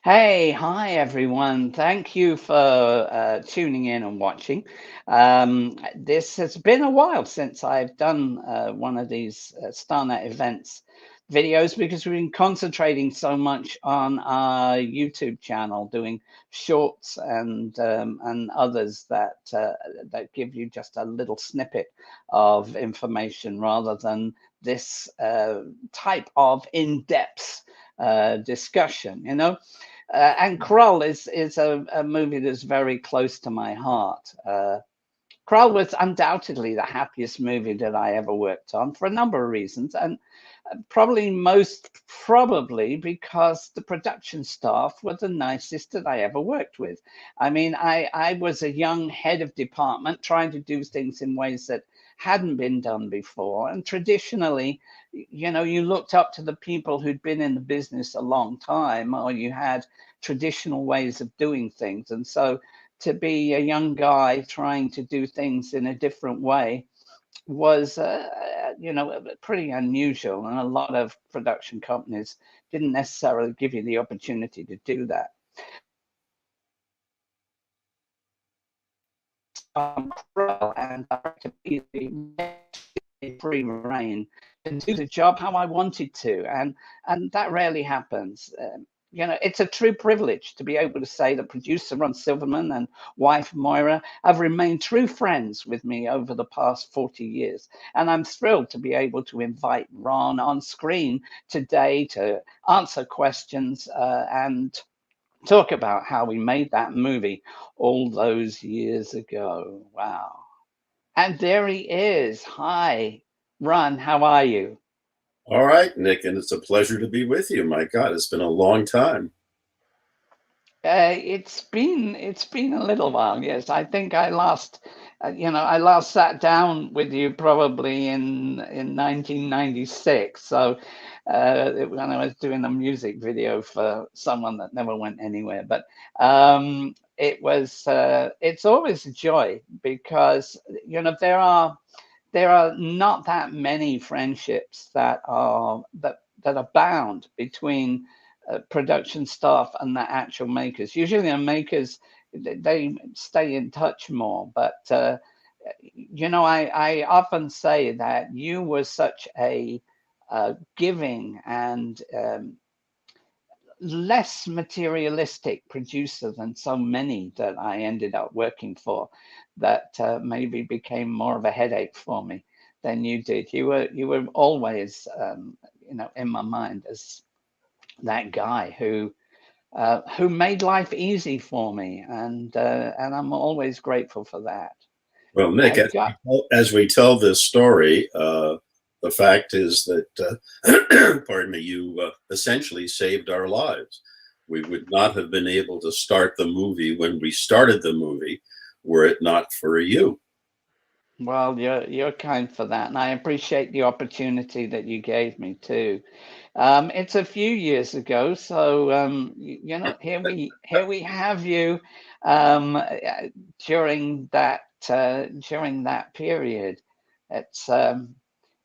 Hey, hi everyone. Thank you for tuning in and watching. This has been a while since I've done one of these StarNet events videos because we've been concentrating so much on our YouTube channel, doing shorts and others that give you just a little snippet of information rather than this type of in-depth discussion. And Krull is a movie that's very close to my heart. Krull was undoubtedly the happiest movie that I ever worked on for a number of reasons, and probably because the production staff were the nicest that I ever worked with. I mean, I was a young head of department trying to do things in ways that hadn't been done before, and traditionally, you looked up to the people who'd been in the business a long time, or you had traditional ways of doing things. And so to be a young guy trying to do things in a different way was, pretty unusual. And a lot of production companies didn't necessarily give you the opportunity to do that. And free reign to do the job how I wanted to, and that rarely happens. It's a true privilege to be able to say that producer Ron Silverman and wife Moira have remained true friends with me over the past 40 years. And I'm thrilled to be able to invite Ron on screen today to answer questions and talk about how we made that movie all those years ago. Wow. And there he is. Hi, Ron, how are you? All right, Nick, and it's a pleasure to be with you. My God, it's been a long time. It's been a little while. Yes, I think I last sat down with you probably in 1996. So when I was doing a music video for someone that never went anywhere. But it's always a joy because there are not that many friendships that are bound between production staff and the actual makers. Usually, the makers they stay in touch more, but I often say that you were such a giving and less materialistic producer than so many that I ended up working for, that maybe became more of a headache for me than you did. You were always in my mind as that guy who made life easy for me, and I'm always grateful for that. Well, Nick, I've got as we tell this story, the fact is that, pardon me, you essentially saved our lives. We would not have been able to start the movie when we started the movie were it not for you. Well, you're kind for that, and I appreciate the opportunity that you gave me too. It's a few years ago, so here we have you during that period. It's um,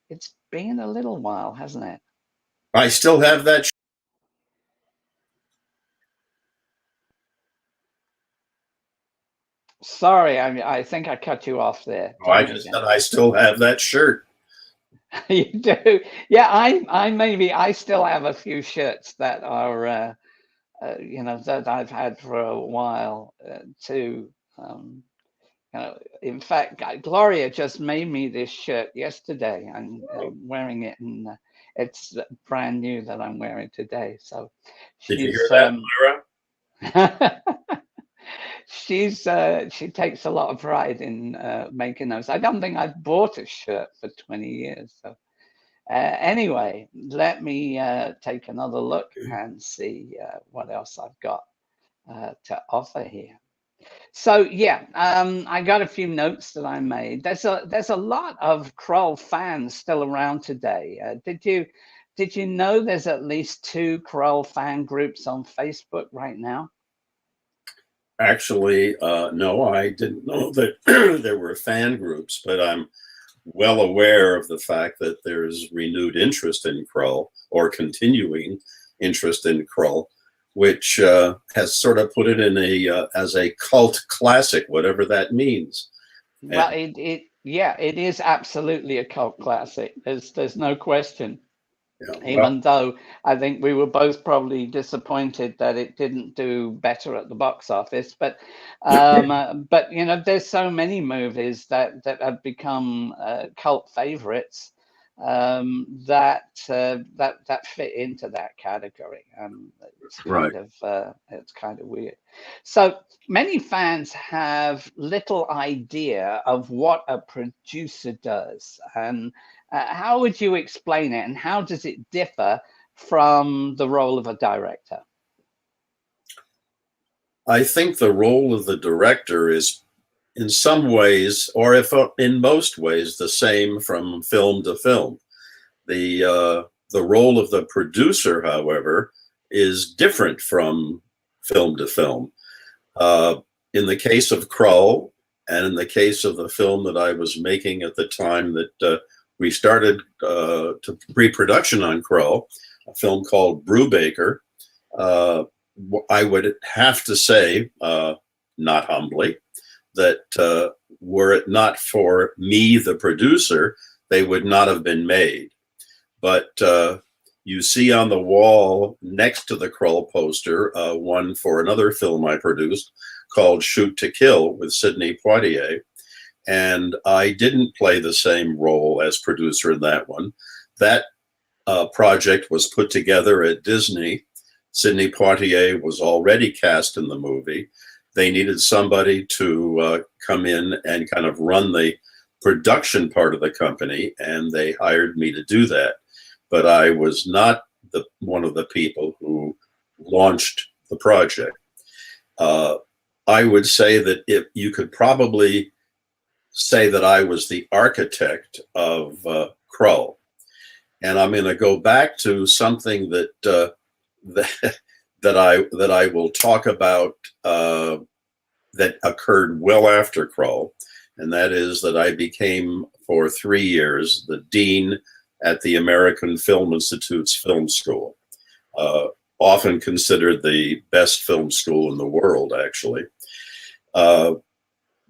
it's been a little while, hasn't it? I still have that. Sorry, I think I cut you off there. Tell I me just again. said I still have that shirt. You do? Yeah, I still have a few shirts that are that I've had for a while too. In fact, Gloria just made me this shirt yesterday. I'm wearing it, and it's brand new that I'm wearing today. So Did you she's hear that, Myra? she takes a lot of pride in making those. I don't think I've bought a shirt for 20 years. So anyway, let me take another look and see what else I've got to offer here. So yeah, I got a few notes that I made. There's a lot of Krull fans still around today. Did you know there's at least two Krull fan groups on Facebook right now? Actually, no, I didn't know that there were fan groups, but I'm well aware of the fact that there's renewed interest in Krull or continuing interest in Krull. which has sort of put it in a as a cult classic, whatever that means. Well, yeah, it is absolutely a cult classic. There's no question. Yeah, well, Even though I think we were both probably disappointed that it didn't do better at the box office, but you know, there's so many movies that have become cult favorites that fit into that category. right. It's kind of weird. So many fans have little idea of what a producer does, and how would you explain it, and how does it differ from the role of a director? I think the role of the director is in some ways, or if in most ways, the same from film to film. The role of the producer, however, is different from film to film. In the case of Krull, and in the case of the film that I was making at the time that we started to pre-production on Krull, a film called Brubaker, I would have to say, not humbly, that were it not for me, the producer, they would not have been made. But you see on the wall next to the Krull poster, one for another film I produced called Shoot to Kill with Sidney Poitier. And I didn't play the same role as producer in that one. That project was put together at Disney. Sidney Poitier was already cast in the movie. They needed somebody to come in and kind of run the production part of the company, and they hired me to do that. But I was not one of the people who launched the project. I would say that if you could probably say that I was the architect of Krull. And I'm going to go back to something that that I will talk about that occurred well after Krull, and that is that I became for 3 years the dean at the American Film Institute's film school, often considered the best film school in the world, actually.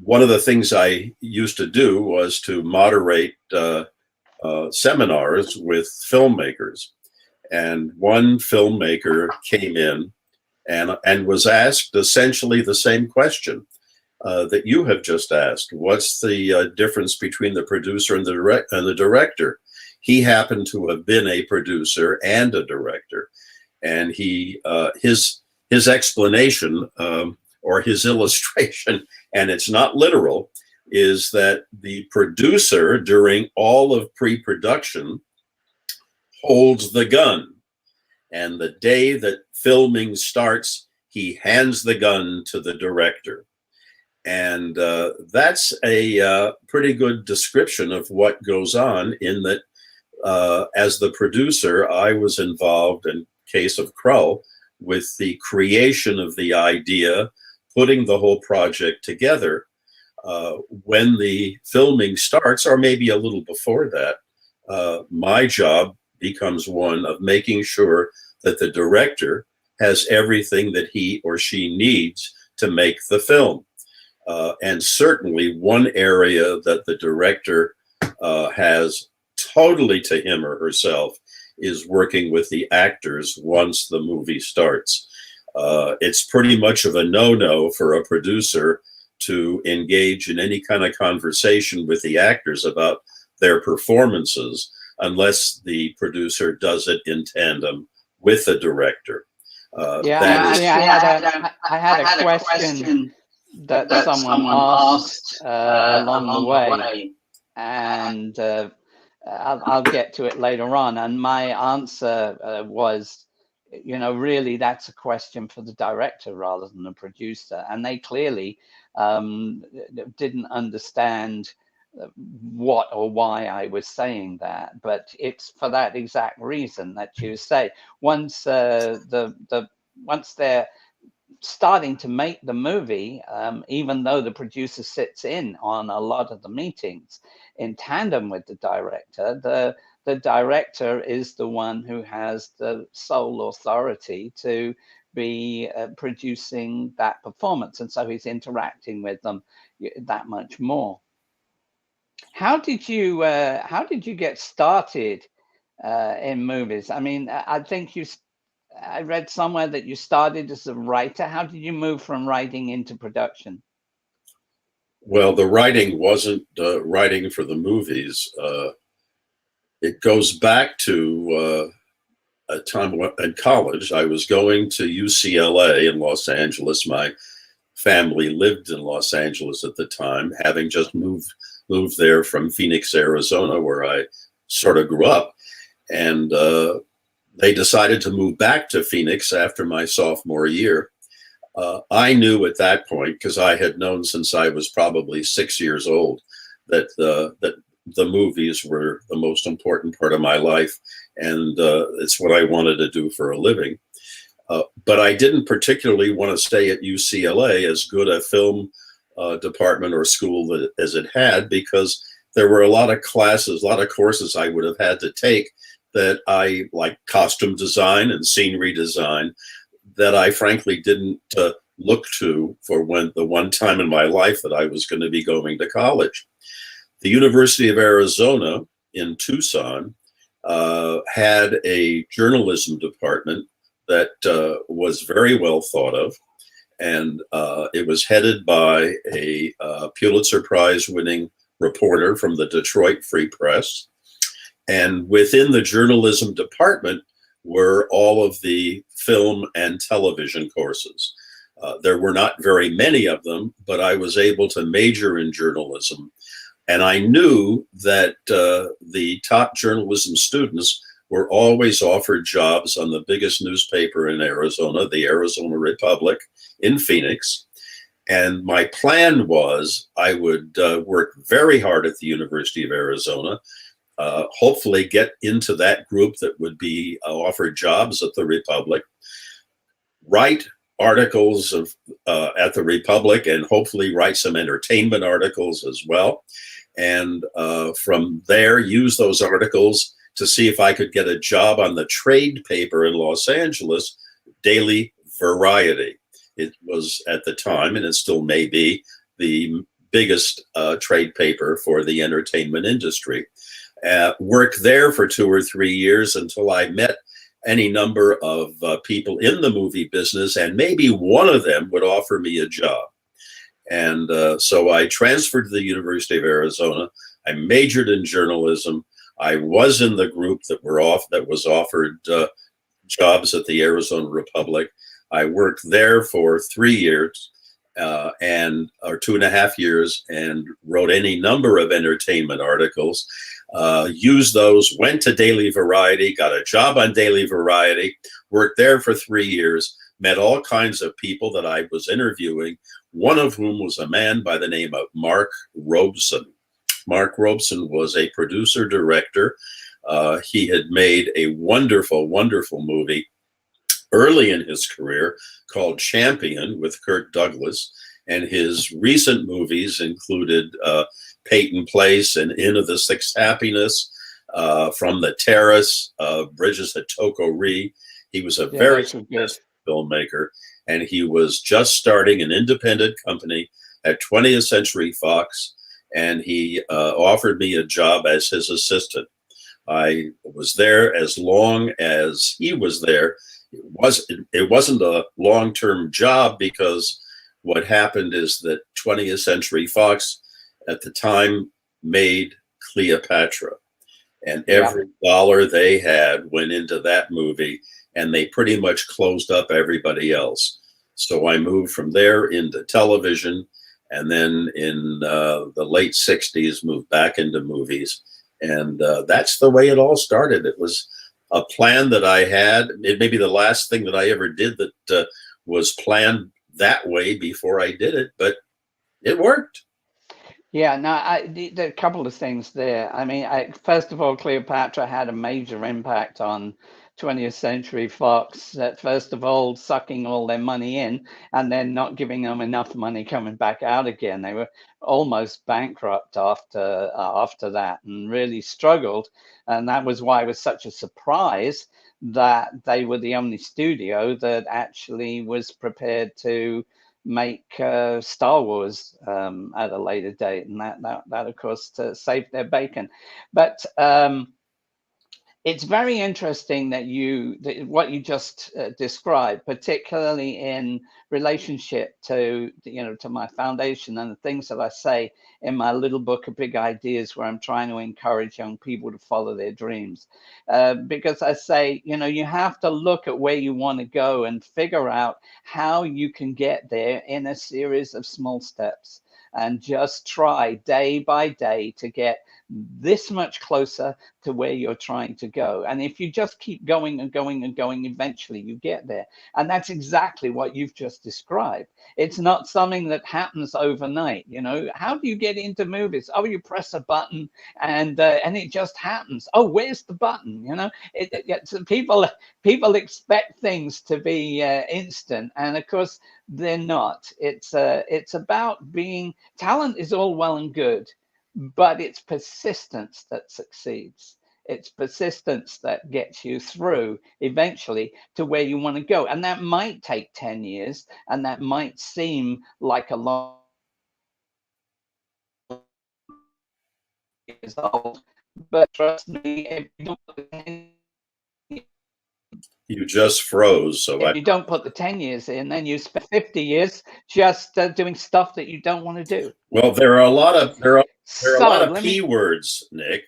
One of the things I used to do was to moderate seminars with filmmakers. And one filmmaker came in and was asked essentially the same question that you have just asked. What's the difference between the producer and the director? He happened to have been a producer and a director, and his explanation or his illustration, and it's not literal, is that the producer during all of pre-production holds the gun, and the day that filming starts, he hands the gun to the director. And that's a pretty good description of what goes on, in that as the producer, I was involved, in case of Krull, with the creation of the idea, putting the whole project together. When the filming starts, or maybe a little before that, my job becomes one of making sure that the director has everything that he or she needs to make the film. And certainly one area that the director has totally to him or herself is working with the actors once the movie starts. It's pretty much of a no-no for a producer to engage in any kind of conversation with the actors about their performances unless the producer does it in tandem with the director. I had a question that someone asked along the way, and I'll get to it later on. And my answer was, you know, really that's a question for the director rather than the producer. And they clearly didn't understand what or why I was saying that, but it's for that exact reason that you say. Once once they're starting to make the movie, even though the producer sits in on a lot of the meetings in tandem with the director, the director is the one who has the sole authority to be producing that performance, and so he's interacting with them that much more. How did you get started in movies? I mean, I think I read somewhere that you started as a writer. How did you move from writing into production? Well, the writing wasn't writing for the movies. It goes back to a time in college. I was going to UCLA in Los Angeles. My family lived in Los Angeles at the time, having just moved there from Phoenix, Arizona, where I sort of grew up. And they decided to move back to Phoenix after my sophomore year. I knew at that point, because I had known since I was probably 6 years old, that the movies were the most important part of my life, and it's what I wanted to do for a living. But I didn't particularly want to stay at UCLA, as good a film department or school as it had, because there were a lot of classes, a lot of courses I would have had to take that I, like costume design and scenery design, that I frankly didn't look to for the one time in my life that I was going to be going to college. The University of Arizona in Tucson had a journalism department that was very well thought of, and it was headed by a Pulitzer Prize winning reporter from the Detroit Free Press. And within the journalism department were all of the film and television courses. There were not very many of them, but I was able to major in journalism. And I knew that the top journalism students were always offered jobs on the biggest newspaper in Arizona, the Arizona Republic in Phoenix. And my plan was I would work very hard at the University of Arizona, hopefully get into that group that would be offered jobs at the Republic, write articles at the Republic, and hopefully write some entertainment articles as well. And from there, use those articles to see if I could get a job on the trade paper in Los Angeles, Daily Variety. It was at the time, and it still may be, the biggest trade paper for the entertainment industry. Worked there for 2 or 3 years until I met any number of people in the movie business, and maybe one of them would offer me a job. And so I transferred to the University of Arizona. I majored in journalism. I was in the group that was offered jobs at the Arizona Republic. I worked there for 3 years, or 2.5 years, and wrote any number of entertainment articles. Used those, went to Daily Variety, got a job on Daily Variety, worked there for 3 years, met all kinds of people that I was interviewing, one of whom was a man by the name of Mark Robeson. Mark Robeson was a producer-director. He had made a wonderful, wonderful movie early in his career called Champion with Kirk Douglas, and his recent movies included Peyton Place and Inn of the Sixth Happiness, From the Terrace, Bridges at Toko-Ri. He was a very successful filmmaker, and he was just starting an independent company at 20th Century Fox, and he offered me a job as his assistant. I was there as long as he was there. It wasn't a long-term job, because what happened is that 20th Century Fox at the time made Cleopatra, and every dollar they had went into that movie, and they pretty much closed up everybody else. So I moved from there into television, and then in the late 60s moved back into movies. And that's the way it all started. It was a plan that I had. It may be the last thing that I ever did that was planned that way before I did it, but it worked. Yeah, no, there are a couple of things there. I mean, first of all, Cleopatra had a major impact on 20th Century Fox. First of all, sucking all their money in and then not giving them enough money coming back out again. They were almost bankrupt after that, and really struggled. And that was why it was such a surprise that they were the only studio that actually was prepared to make Star Wars at a later date, and that of course saved their bacon. But it's very interesting that what you just described, particularly in relationship to to my foundation and the things that I say in my little book of big ideas, where I'm trying to encourage young people to follow their dreams, because I say you have to look at where you want to go and figure out how you can get there in a series of small steps, and just try day by day to get this much closer to where you're trying to go. And if you just keep going and going and going, eventually you get there. And that's exactly what you've just described. It's not something that happens overnight. How do you get into movies? Oh, you press a button and it just happens. Oh, where's the button? People expect things to be instant, and of course they're not. It's about being. Talent is all well and good, but it's persistence that succeeds. It's persistence that gets you through eventually to where you want to go. And that might take 10 years, and that might seem like a long years old, but trust me, if You just froze. So if you don't put the 10 years in, then you spend 50 years just doing stuff that you don't want to do. Well, there are a lot of So keywords, Nick,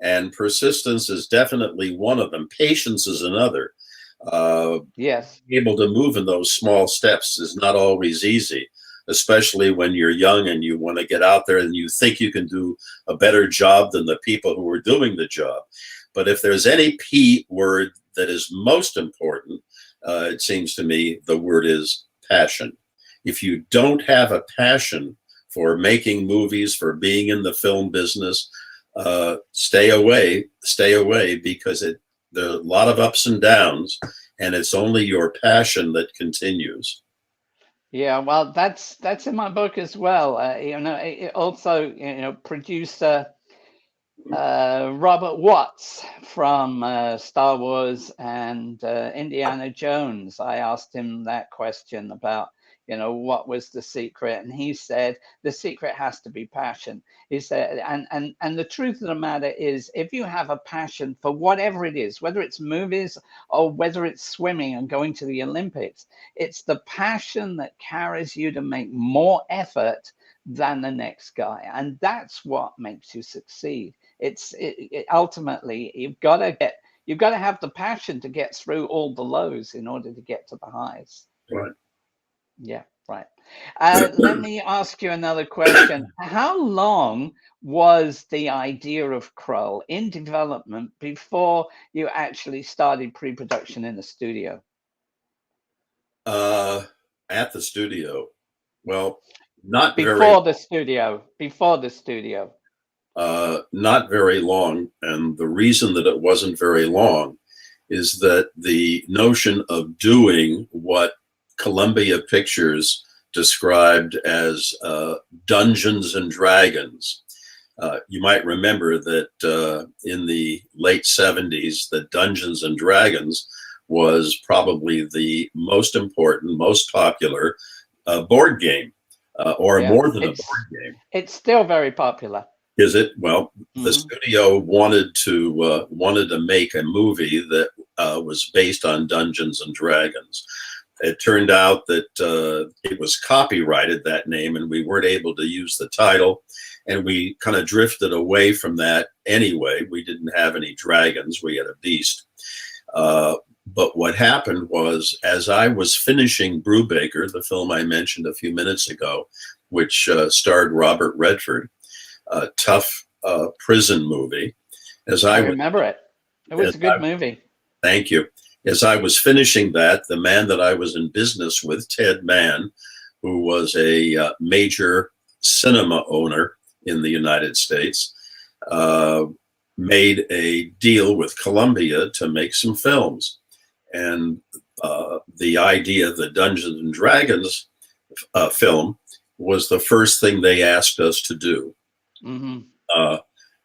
and persistence is definitely one of them. Patience is another. Yes. Able to move in those small steps is not always easy, especially when you're young and you want to get out there and you think you can do a better job than the people who are doing the job. But if there's any P word that is most important, it seems to me the word is passion. If you don't have a passion for making movies, for being in the film business, stay away, because there are a lot of ups and downs, and it's only your passion that continues. Yeah, well, that's in my book as well. Also, producer Robert Watts from Star Wars and Indiana Jones. I asked him that question about, what was the secret? And he said, the secret has to be passion. He said, and the truth of the matter is, if you have a passion for whatever it is, whether it's movies or whether it's swimming and going to the Olympics, it's the passion that carries you to make more effort than the next guy. And that's what makes you succeed. Ultimately, you've got to have the passion to get through all the lows in order to get to the highs. Right. Yeah, right. Let me ask you another question. How long was the idea of Krull in development before you actually started pre-production in the studio? At the studio, well, not before the studio. Not very long. And the reason that it wasn't very long is that the notion of doing what Columbia Pictures described as Dungeons and Dragons. You might remember that in the late 70s, that Dungeons and Dragons was probably the most important, most popular board game, or more than a board game. It's still very popular. Is it? Well, the studio wanted to make a movie that was based on Dungeons and Dragons. It turned out that it was copyrighted, that name, and we weren't able to use the title. And we kind of drifted away from that anyway. We didn't have any dragons. We had a beast. But what happened was, as I was finishing Brubaker, the film I mentioned a few minutes ago, which starred Robert Redford, a tough prison movie. I remember it. It was a good movie. Thank you. As I was finishing that, the man that I was in business with, Ted Mann, who was a major cinema owner in the United States, made a deal with Columbia to make some films. And the idea of the Dungeons and Dragons film was the first thing they asked us to do.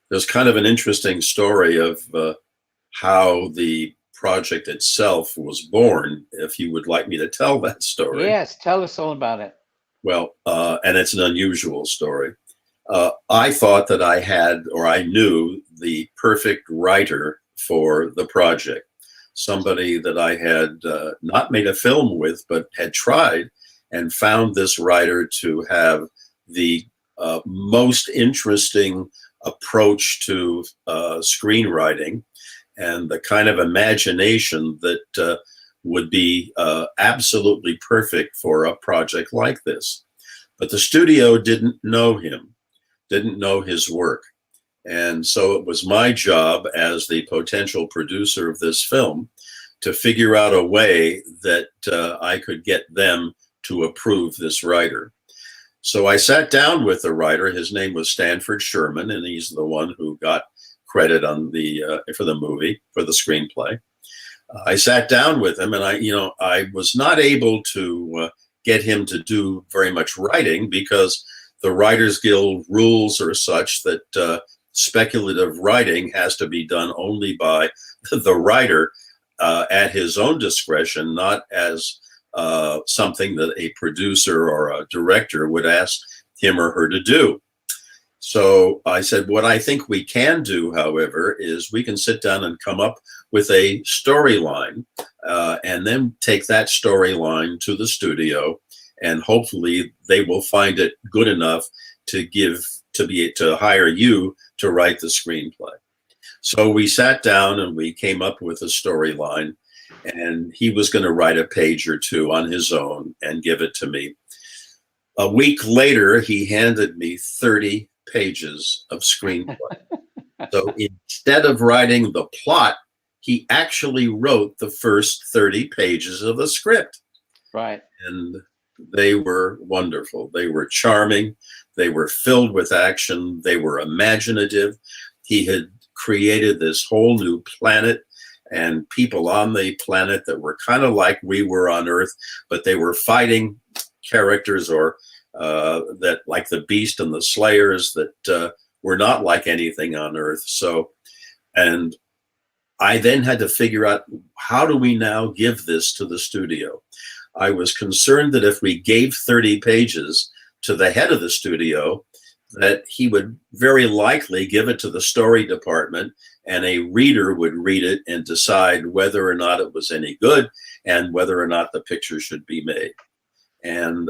There's kind of an interesting story of how the project itself was born, if you would like me to tell that story. Yes, tell us all about it. Well, and it's an unusual story. I thought that I had, or I knew, the perfect writer for the project. Somebody that I had not made a film with, but had tried, and found this writer to have the most interesting approach to screenwriting and the kind of imagination that would be absolutely perfect for a project like this. But the studio didn't know him, didn't know his work. And so it was my job as the potential producer of this film to figure out a way that I could get them to approve this writer. So I sat down with the writer. His name was Stanford Sherman, and he's the one who got credit on the for the movie, for the screenplay. I sat down with him, and I was not able to get him to do very much writing, because the Writers Guild rules are such that speculative writing has to be done only by the writer at his own discretion, not as something that a producer or a director would ask him or her to do. So I said, what I think we can do, however, is we can sit down and come up with a storyline, and then take that storyline to the studio, and hopefully they will find it good enough to hire you to write the screenplay. So we sat down and we came up with a storyline, and he was going to write a page or two on his own and give it to me. A week later, he handed me 30 pages of screenplay. So instead of writing the plot, he actually wrote the first 30 pages of the script. Right. And they were wonderful. They were charming. They were filled with action. They were imaginative. He had created this whole new planet and people on the planet that were kind of like we were on Earth, but they were fighting characters or that like the Beast and the Slayers that were not like anything on Earth. So, and I then had to figure out, how do we now give this to the studio? I was concerned that if we gave 30 pages to the head of the studio, that he would very likely give it to the story department, and a reader would read it and decide whether or not it was any good and whether or not the picture should be made. And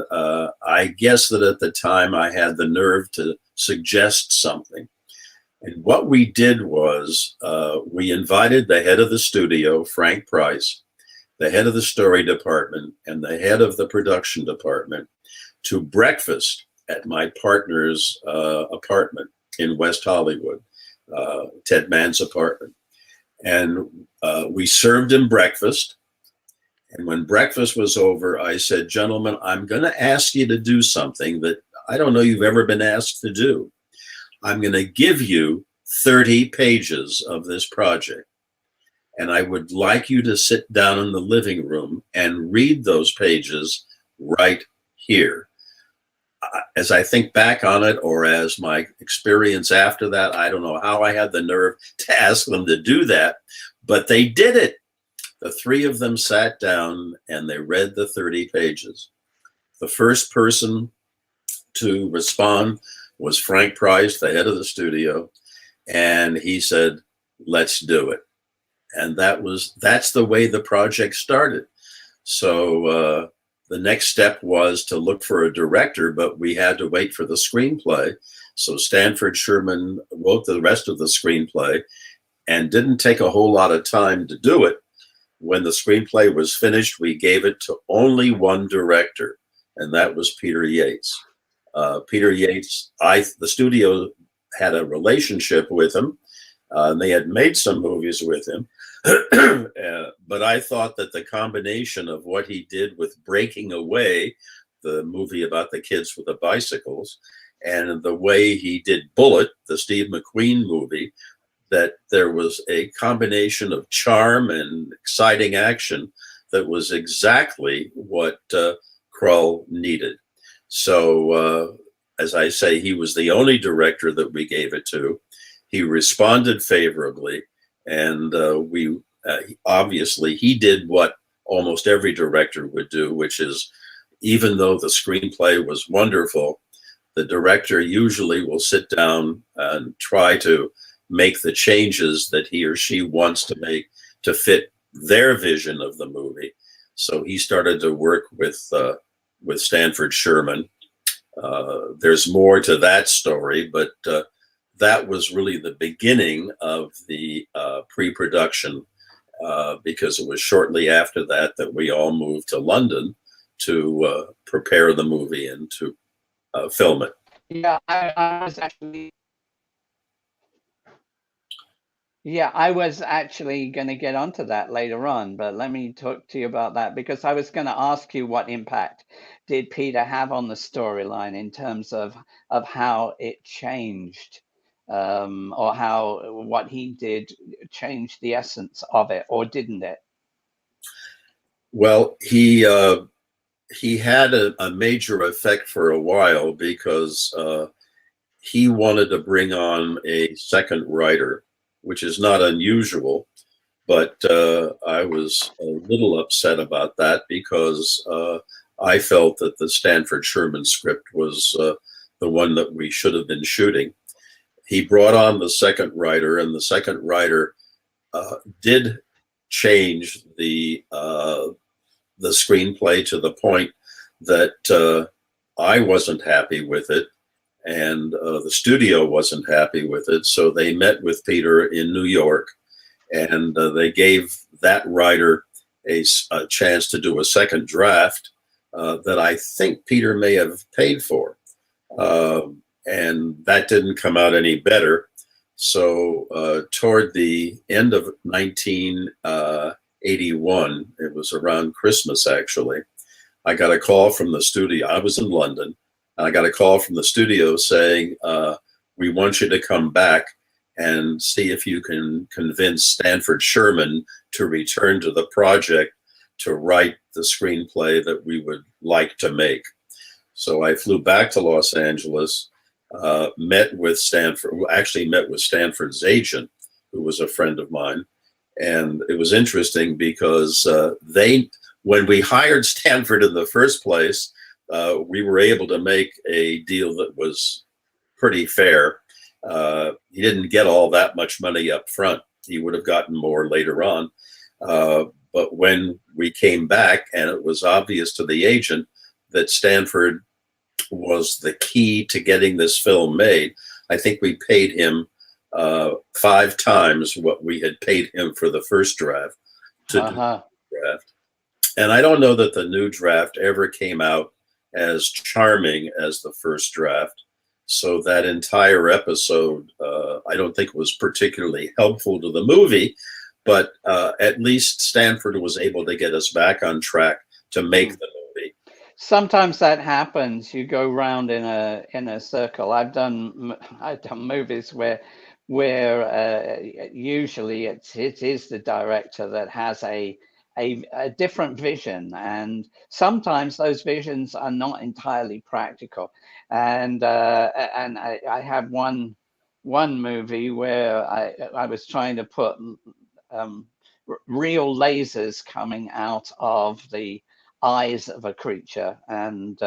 I guess that at the time I had the nerve to suggest something. And what we did was we invited the head of the studio, Frank Price, the head of the story department, and the head of the production department to breakfast at my partner's apartment in West Hollywood, Ted Mann's apartment. And we served him breakfast. And when breakfast was over, I said, gentlemen, I'm going to ask you to do something that I don't know you've ever been asked to do. I'm going to give you 30 pages of this project. And I would like you to sit down in the living room and read those pages right here. As I think back on it, or as my experience after that, I don't know how I had the nerve to ask them to do that, but they did it. The three of them sat down and they read the 30 pages. The first person to respond was Frank Price, the head of the studio, and he said, let's do it. And that's the way the project started. So the next step was to look for a director, but we had to wait for the screenplay. So Stanford Sherman wrote the rest of the screenplay and didn't take a whole lot of time to do it. When the screenplay was finished, we gave it to only one director, and that was Peter Yates. Peter Yates, the studio had a relationship with him. And they had made some movies with him. But I thought that the combination of what he did with Breaking Away, the movie about the kids with the bicycles, and the way he did Bullet, the Steve McQueen movie, that there was a combination of charm and exciting action that was exactly what Krull needed. So, as I say, he was the only director that we gave it to. He responded favorably, and we obviously he did what almost every director would do, which is, even though the screenplay was wonderful, the director usually will sit down and try to make the changes that he or she wants to make to fit their vision of the movie. So he started to work with Stanford Sherman. There's more to that story, but that was really the beginning of the pre-production, because it was shortly after that that we all moved to London to prepare the movie and to film it. Yeah, I was actually. Yeah, I was actually going to get onto that later on, but let me talk to you about that, because I was going to ask you what impact did Peter have on the storyline in terms of how it changed, or how what he did changed the essence of it, or didn't it? Well, he had a major effect for a while, because he wanted to bring on a second writer, which is not unusual, but I was a little upset about that, because I felt that the Stanford Sherman script was the one that we should have been shooting. He brought on the second writer, and the second writer did change the screenplay to the point that I wasn't happy with it, and the studio wasn't happy with it. So they met with Peter in New York, and they gave that writer a chance to do a second draft that I think Peter may have paid for. And that didn't come out any better. So toward the end of 1981, it was around Christmas actually, I got a call from the studio. I was in London. I got a call from the studio saying, we want you to come back and see if you can convince Stanford Sherman to return to the project to write the screenplay that we would like to make. So I flew back to Los Angeles, met with Stanford's agent, who was a friend of mine. And it was interesting because when we hired Stanford in the first place, we were able to make a deal that was pretty fair. He didn't get all that much money up front. He would have gotten more later on. But when we came back, and it was obvious to the agent that Stanford was the key to getting this film made, I think we paid him 5 times what we had paid him for the first draft to do the draft. And I don't know that the new draft ever came out as charming as the first draft. So that entire episode, I don't think was particularly helpful to the movie, but at least Stanford was able to get us back on track to make the movie. Sometimes that happens. You go round in a circle. I've done movies where usually it is the director that has a different vision, and sometimes those visions are not entirely practical. And I had one movie where I was trying to put real lasers coming out of the eyes of a creature, and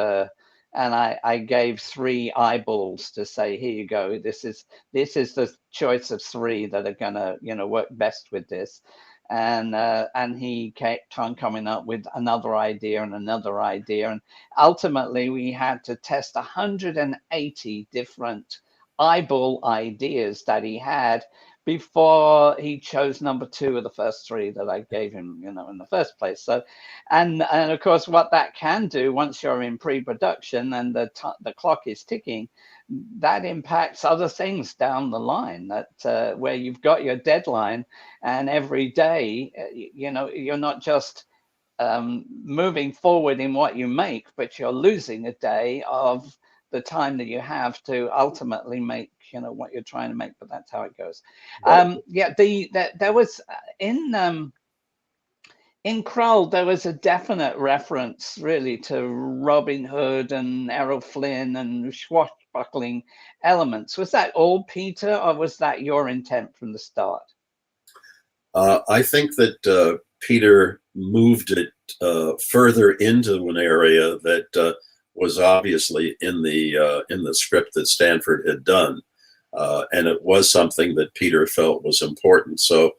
I gave 3 eyeballs to say, here you go, this is the choice of 3 that are gonna work best with this. And he kept on coming up with another idea and another idea, and ultimately we had to test 180 different eyeball ideas that he had before he chose number 2 of the first 3 that I gave him, in the first place. So, and of course, what that can do once you're in pre-production and the clock is ticking, that impacts other things down the line. That where you've got your deadline, and every day, you're not just moving forward in what you make, but you're losing a day of the time that you have to ultimately make what you're trying to make. But that's how it goes. Yeah, there was in Krull, there was a definite reference really to Robin Hood and Errol Flynn and swashbuckling elements. Was that all Peter, or was that your intent from the start? I think that Peter moved it further into an area that was obviously in the script that Stanford had done, and it was something that Peter felt was important. So,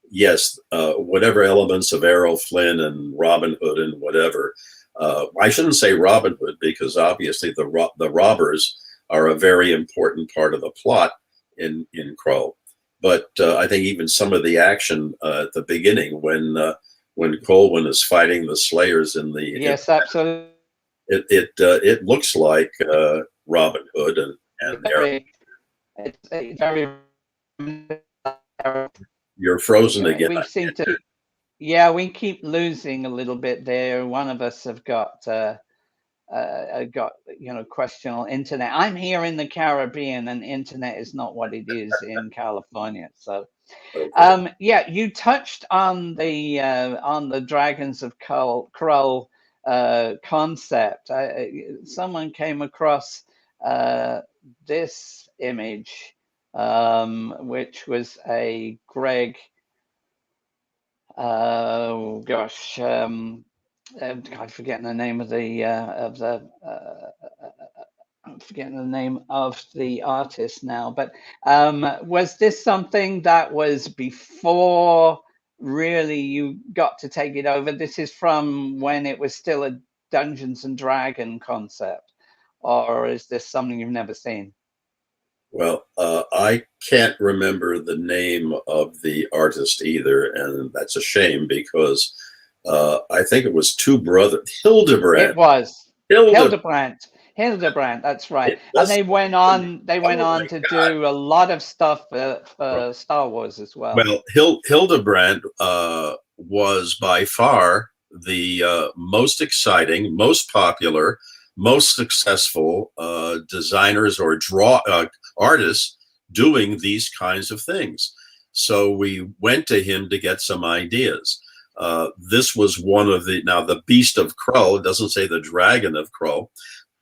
yes, whatever elements of Errol Flynn and Robin Hood and whatever. I shouldn't say Robin Hood because obviously the robbers are a very important part of the plot in Krull. But I think even some of the action at the beginning when Colwyn is fighting the Slayers in the yes, absolutely, it looks like Robin Hood and it's very. You're frozen again. We seem to, yeah, we keep losing a little bit there. One of us have got questionable internet. I'm here in the Caribbean, and internet is not what it is in California. So, Okay. yeah, you touched on the Dragons of Krull concept. Someone came across this image, which was a Greg. Oh gosh. I'm forgetting the name I'm forgetting the name of the artist now, but was this something that was before really you got to take it over? This is from when it was still a Dungeons and Dragon concept, or is this something you've never seen? Well, I can't remember the name of the artist either, and that's a shame because I think it was two brothers, Hildebrand. It was Hildebrand. Hildebrand, that's right. And they went on to do a lot of stuff for Star Wars as well. Well, Hildebrand was by far the most exciting, most popular, most successful designers or artists doing these kinds of things. So we went to him to get some ideas. This was one of the Beast of Krull. It doesn't say the Dragon of Krull,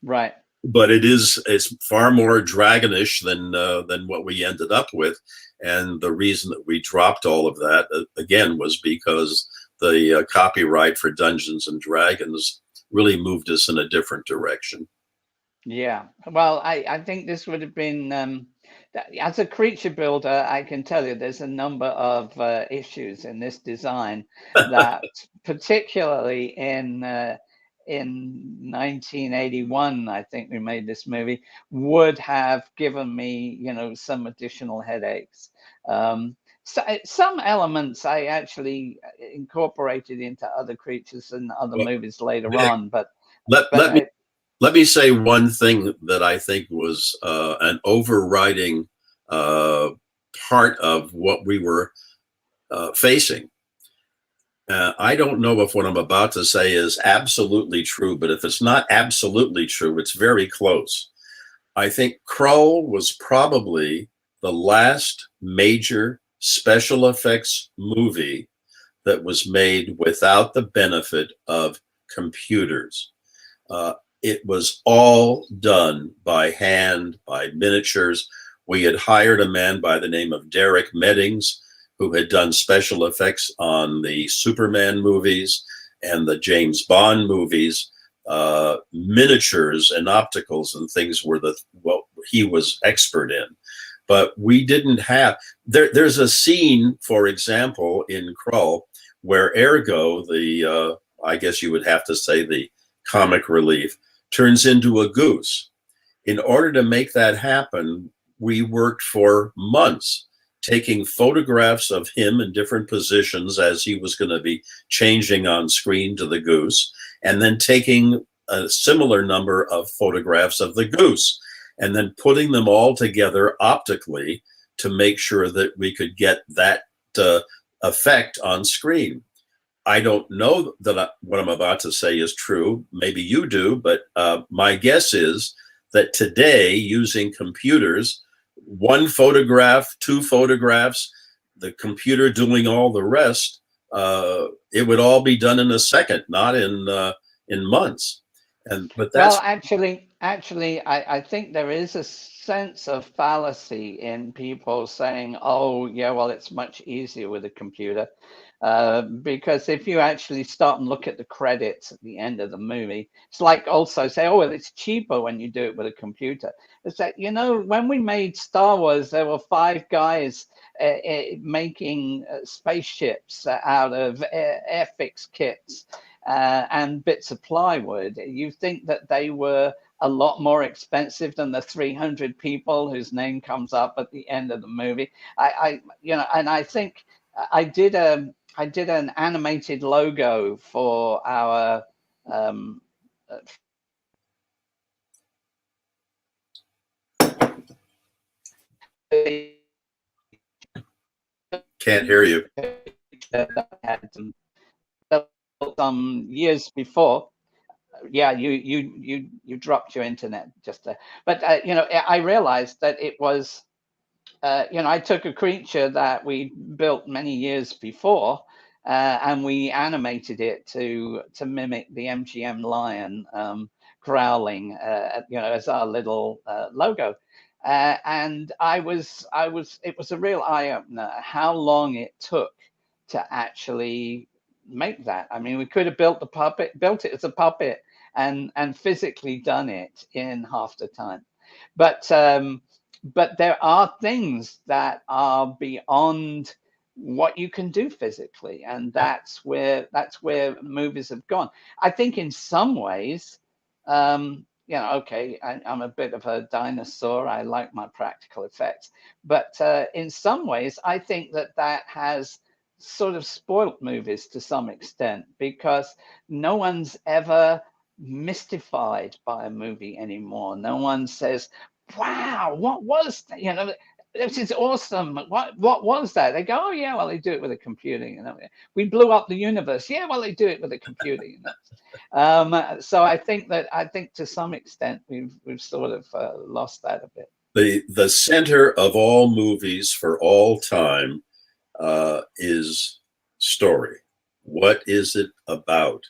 right? But it's far more dragonish than what we ended up with. And the reason that we dropped all of that again was because the copyright for Dungeons and Dragons really moved us in a different direction. Yeah, well, I think this would have been as a creature builder, I can tell you there's a number of issues in this design that particularly in 1981, I think we made this movie, would have given me, some additional headaches. So some elements I actually incorporated into other creatures and other movies later on, but let me say one thing that I think was an overriding part of what we were facing. I don't know if what I'm about to say is absolutely true, but if it's not absolutely true, it's very close. I think Krull was probably the last major special effects movie that was made without the benefit of computers. It was all done by hand, by miniatures. We had hired a man by the name of Derek Meddings, who had done special effects on the Superman movies and the James Bond movies. Miniatures and opticals and things were what he was expert in. But we didn't have, there's a scene, for example, in Krull, where Ergo, I guess you would have to say the comic relief, turns into a goose. In order to make that happen, we worked for months taking photographs of him in different positions as he was going to be changing on screen to the goose, and then taking a similar number of photographs of the goose, and then putting them all together optically to make sure that we could get that effect on screen. I don't know that what I'm about to say is true. Maybe you do, but my guess is that today, using computers, one photograph, two photographs, the computer doing all the rest, it would all be done in a second, not in months. But that's well, actually, Actually, I think there is a sense of fallacy in people saying, oh, yeah, well, it's much easier with a computer. Because if you actually stop and look at the credits at the end of the movie, it's like also say, oh, well, it's cheaper when you do it with a computer. It's like, you know, when we made Star Wars, there were 5 guys making spaceships out of airfix kits and bits of plywood. You think that they were a lot more expensive than the 300 people whose name comes up at the end of the movie. You know, and I think I did an animated logo for our um, Can't hear you. some years before. Yeah, you dropped your internet just there. But you know, I realized that it was you know, I took a creature that we built many years before, and we animated it to mimic the MGM lion growling, you know, as our little logo. And it was a real eye opener how long it took to actually make that. I mean, we could have built it as a puppet, and physically done it in half the time. But but there are things that are beyond what you can do physically, and that's where movies have gone. I think in some ways, you know, okay, I'm a bit of a dinosaur. I like my practical effects, but in some ways, I think that that has sort of spoilt movies to some extent, because no one's ever mystified by a movie anymore. No one says, wow, what was that? You know, this is awesome. What was that? They go, oh yeah, well they do it with a computer. You know, we blew up the universe. Yeah, well they do it with a computer. You know, so I think to some extent we've sort of lost that a bit. The center of all movies for all time is story. What is it about?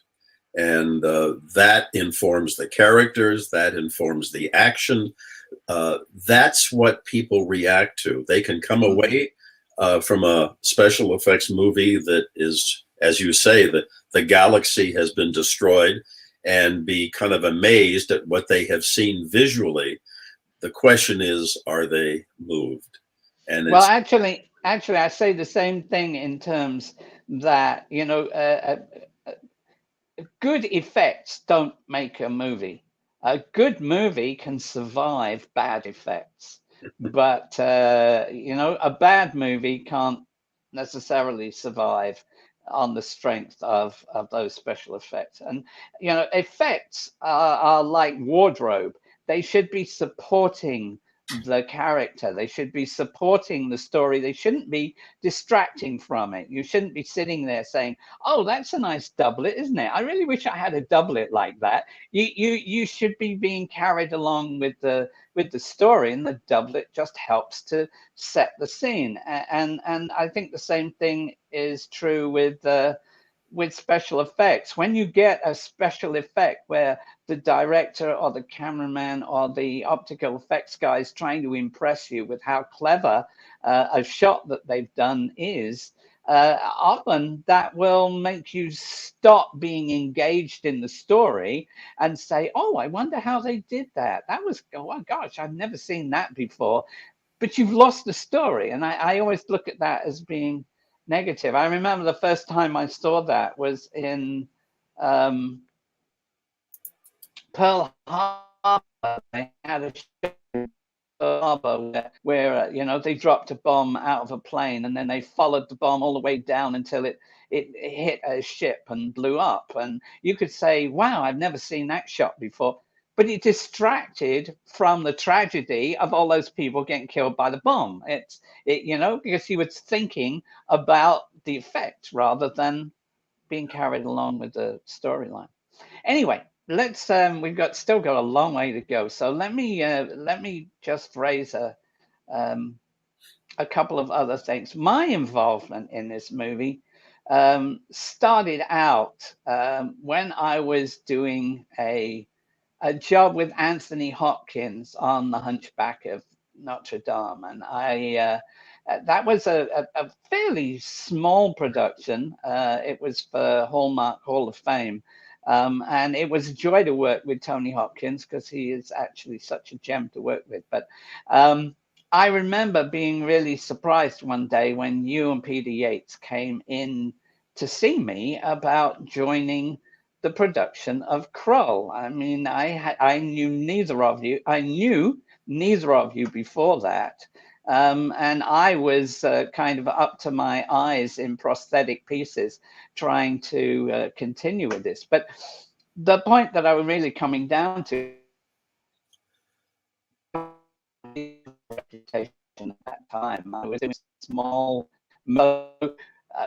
And that informs the characters, that informs the action. That's what people react to. They can come away from a special effects movie that is, as you say, the galaxy has been destroyed, and be kind of amazed at what they have seen visually. The question is, are they moved? And well, actually, I say the same thing in terms that, you know, good effects don't make a movie. A good movie can survive bad effects, but you know, a bad movie can't necessarily survive on the strength of those special effects. And you know, effects are like wardrobe. They should be supporting the character. They should be supporting the story. They shouldn't be distracting from it. You shouldn't be sitting there saying, oh, that's a nice doublet, isn't it? I really wish I had a doublet like that. You should be being carried along with the story, and the doublet just helps to set the scene. And I think the same thing is true with special effects. When you get a special effect where the director or the cameraman or the optical effects guy is trying to impress you with how clever a shot that they've done is, often that will make you stop being engaged in the story and say, oh, I wonder how they did that. That was, oh gosh, I've never seen that before. But you've lost the story. And I always look at that as being negative. I remember the first time I saw that was in Pearl Harbor. They had a show Harbor where you know, they dropped a bomb out of a plane, and then they followed the bomb all the way down until it hit a ship and blew up. And you could say, wow, I've never seen that shot before. But it distracted from the tragedy of all those people getting killed by the bomb. You know, because he was thinking about the effect rather than being carried along with the storyline. Anyway, let's still got a long way to go. So let me just raise a couple of other things. My involvement in this movie started out when I was doing a a job with Anthony Hopkins on The Hunchback of Notre Dame, and that was a fairly small production. It was for Hallmark Hall of Fame. And it was a joy to work with Tony Hopkins because he is actually such a gem to work with. But I remember being really surprised one day when you and Peter Yates came in to see me about joining the production of Krull. I mean, I knew neither of you. I knew neither of you before that. And I was kind of up to my eyes in prosthetic pieces trying to continue with this. But the point that I was really coming down to reputation at that time, I was doing small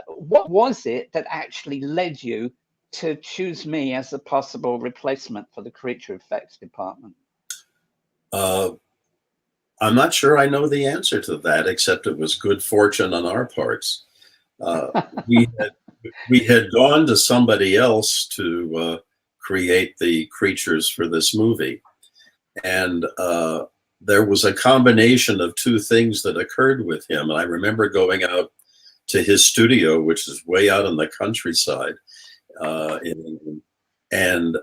what was it that actually led you to choose me as a possible replacement for the creature effects department? I'm not sure I know the answer to that, except it was good fortune on our parts. We had gone to somebody else to create the creatures for this movie, and there was a combination of two things that occurred with him. And I remember going out to his studio, which is way out in the countryside in England, and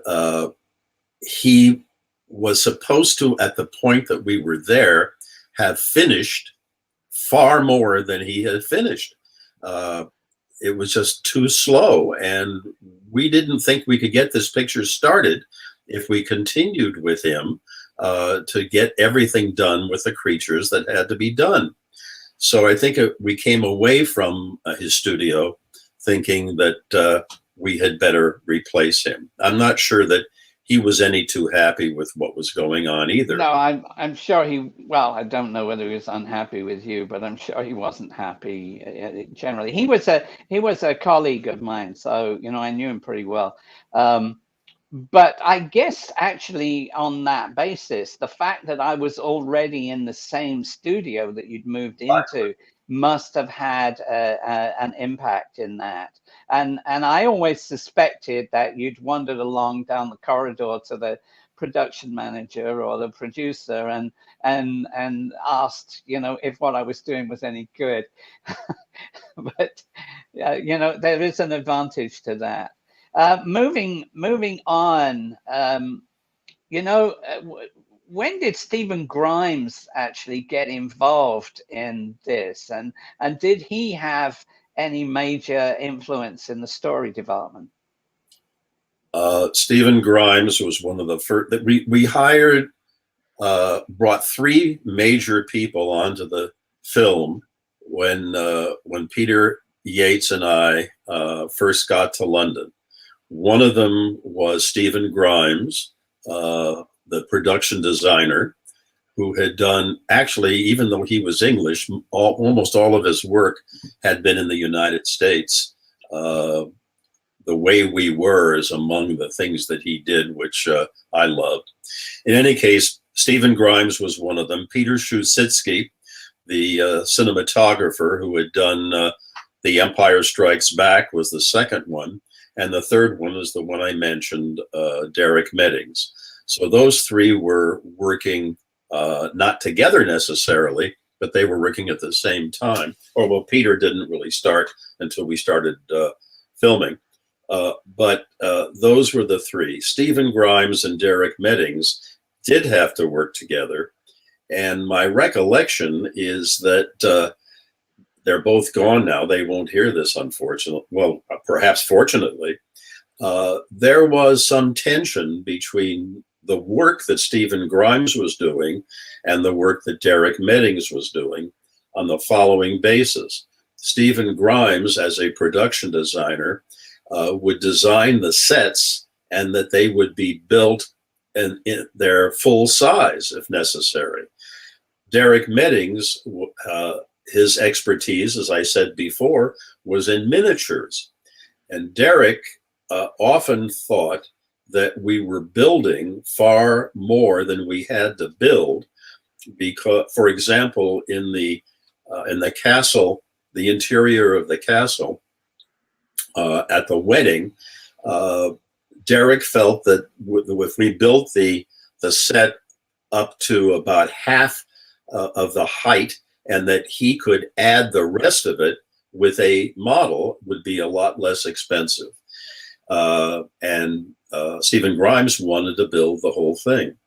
he was supposed to, at the point that we were there, have finished far more than he had finished. It was just too slow, and we didn't think we could get this picture started if we continued with him to get everything done with the creatures that had to be done. So I think we came away from his studio thinking that we had better replace him. I'm not sure that he was any too happy with what was going on either. No, I'm sure well, I don't know whether he was unhappy with you, but I'm sure he wasn't happy generally. He was a colleague of mine, so I knew him pretty well. But I guess actually on that basis, the fact that I was already in the same studio that you'd moved into must have had an impact in that. And I always suspected that you'd wandered along down the corridor to the production manager or the producer and asked, if what I was doing was any good. But there is an advantage to that. Moving on, when did Stephen Grimes actually get involved in this, and did he have any major influence in the story development? Stephen Grimes was one of the first that we hired, brought three major people onto the film when Peter Yates and I first got to London. One of them was Stephen Grimes, the production designer, who had done, actually, even though he was English, almost all of his work had been in the United States. The Way We Were is among the things that he did, which I loved. In any case, Stephen Grimes was one of them. Peter Szusicki, the cinematographer who had done The Empire Strikes Back, was the second one. And the third one is the one I mentioned, Derek Meddings. So those three were working not together necessarily, but they were working at the same time. Although Peter didn't really start until we started filming. But those were the three. Stephen Grimes and Derek Meddings did have to work together. And my recollection is that they're both gone now. They won't hear this, unfortunately. Well, perhaps fortunately. There was some tension between the work that Stephen Grimes was doing and the work that Derek Meddings was doing on the following basis. Stephen Grimes, as a production designer, would design the sets and that they would be built in their full size if necessary. Derek Meddings, his expertise, as I said before, was in miniatures. And Derek often thought that we were building far more than we had to build, because, for example, in the castle, the interior of the castle, at the wedding, Derek felt that if we built the set up to about half of the height, and that he could add the rest of it with a model, would be a lot less expensive. And Stephen Grimes wanted to build the whole thing.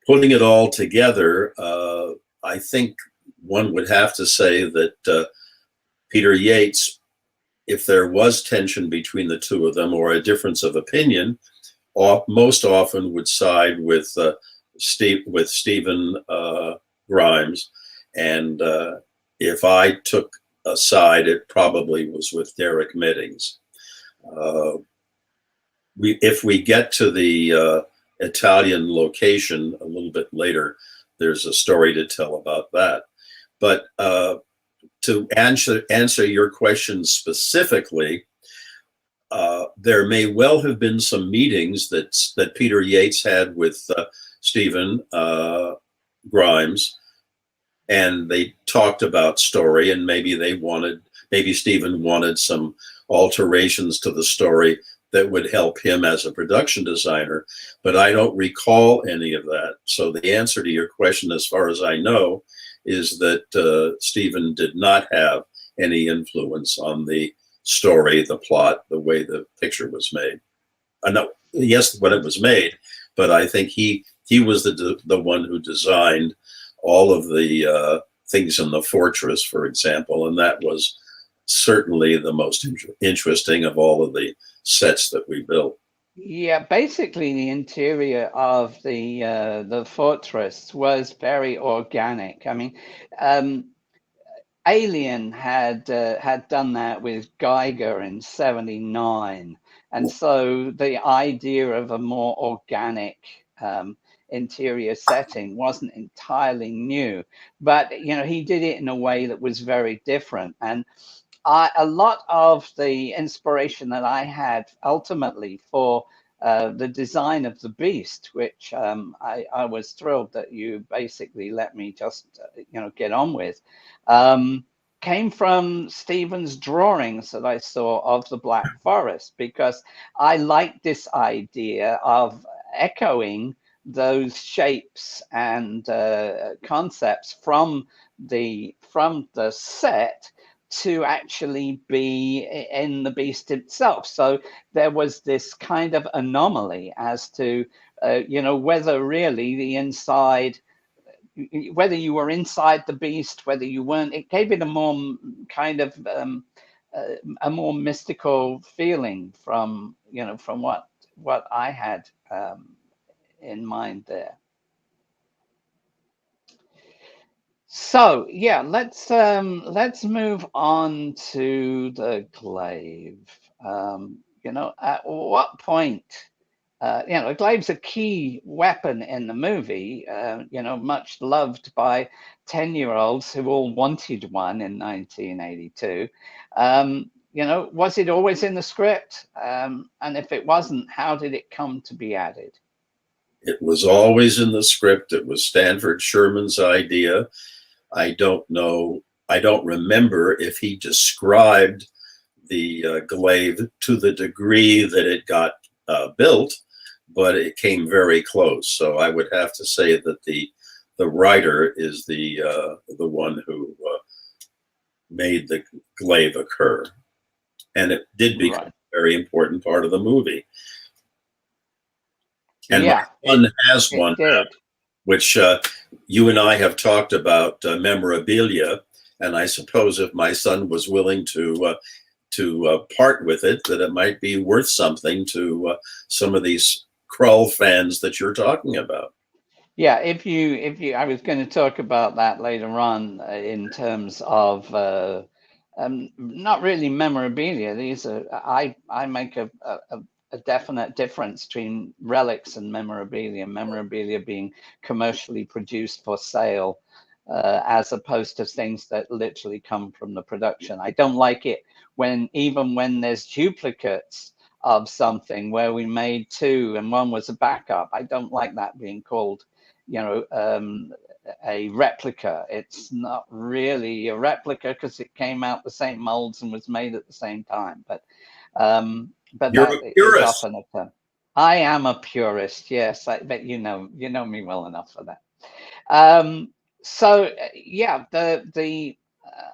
Putting it all together, I think one would have to say that Peter Yates, if there was tension between the two of them or a difference of opinion, most often would side with Stephen Grimes. And if I took a side, it probably was with Derek Middings. If we get to the Italian location a little bit later, there's a story to tell about that. But to answer your question specifically, there may well have been some meetings that Peter Yates had with Stephen Grimes, and they talked about story, and maybe Stephen wanted some alterations to the story that would help him as a production designer, but I don't recall any of that. So the answer to your question, as far as I know, is that Stephen did not have any influence on the story, the plot, the way the picture was made. No, yes, when it was made, but I think he was the one who designed all of the things in the fortress, for example, and that was certainly the most interesting of all of the sets that we built. Yeah, basically the interior of the fortress was very organic. I mean, Alien had done that with Geiger in '79, and so the idea of a more organic interior setting wasn't entirely new, but he did it in a way that was very different. And a lot of the inspiration that I had ultimately for the design of the beast, which I was thrilled that you basically let me just get on with, came from Stephen's drawings that I saw of the Black Forest, because I liked this idea of echoing those shapes and concepts from the set to actually be in the beast itself. So there was this kind of anomaly as to whether really the inside, whether you were inside the beast, whether you weren't. It gave it a more kind of a more mystical feeling from what I had in mind there. So yeah, let's move on to the glaive. At what point, the glaive's a key weapon in the movie. Much loved by 10-year-olds who all wanted one in 1982. Was it always in the script? And if it wasn't, how did it come to be added? It was always in the script. It was Stanford Sherman's idea. I don't know. I don't remember if he described the glaive to the degree that it got built, but it came very close. So I would have to say that the writer is the one who made the glaive occur, and it did become a very important part of the movie. And yeah, my son has one now, which you and I have talked about memorabilia, and I suppose if my son was willing to part with it, that it might be worth something to some of these Krull fans that you're talking about. Yeah, if you, I was going to talk about that later on in terms of not really memorabilia. These are I make a definite difference between relics and memorabilia. Memorabilia being commercially produced for sale, as opposed to things that literally come from the production. I don't like it even when there's duplicates of something where we made two and one was a backup. I don't like that being called, a replica. It's not really a replica because it came out the same molds and was made at the same time. But you're a purist. Often a term. I am a purist. Yes, I bet you know me well enough for that. Um, yeah,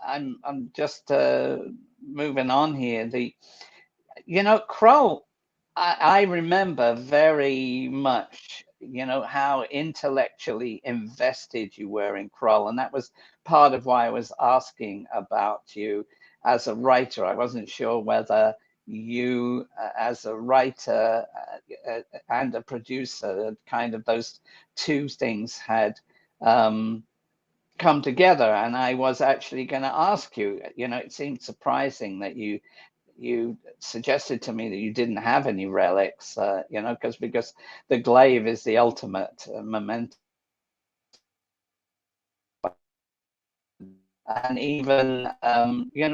I'm just moving on here. Krull, I remember very much, how intellectually invested you were in Krull. And that was part of why I was asking about you as a writer. I wasn't sure whether you, as a writer and a producer, kind of those two things had come together. And I was actually going to ask you, it seemed surprising that you suggested to me that you didn't have any relics, because the glaive is the ultimate memento, and even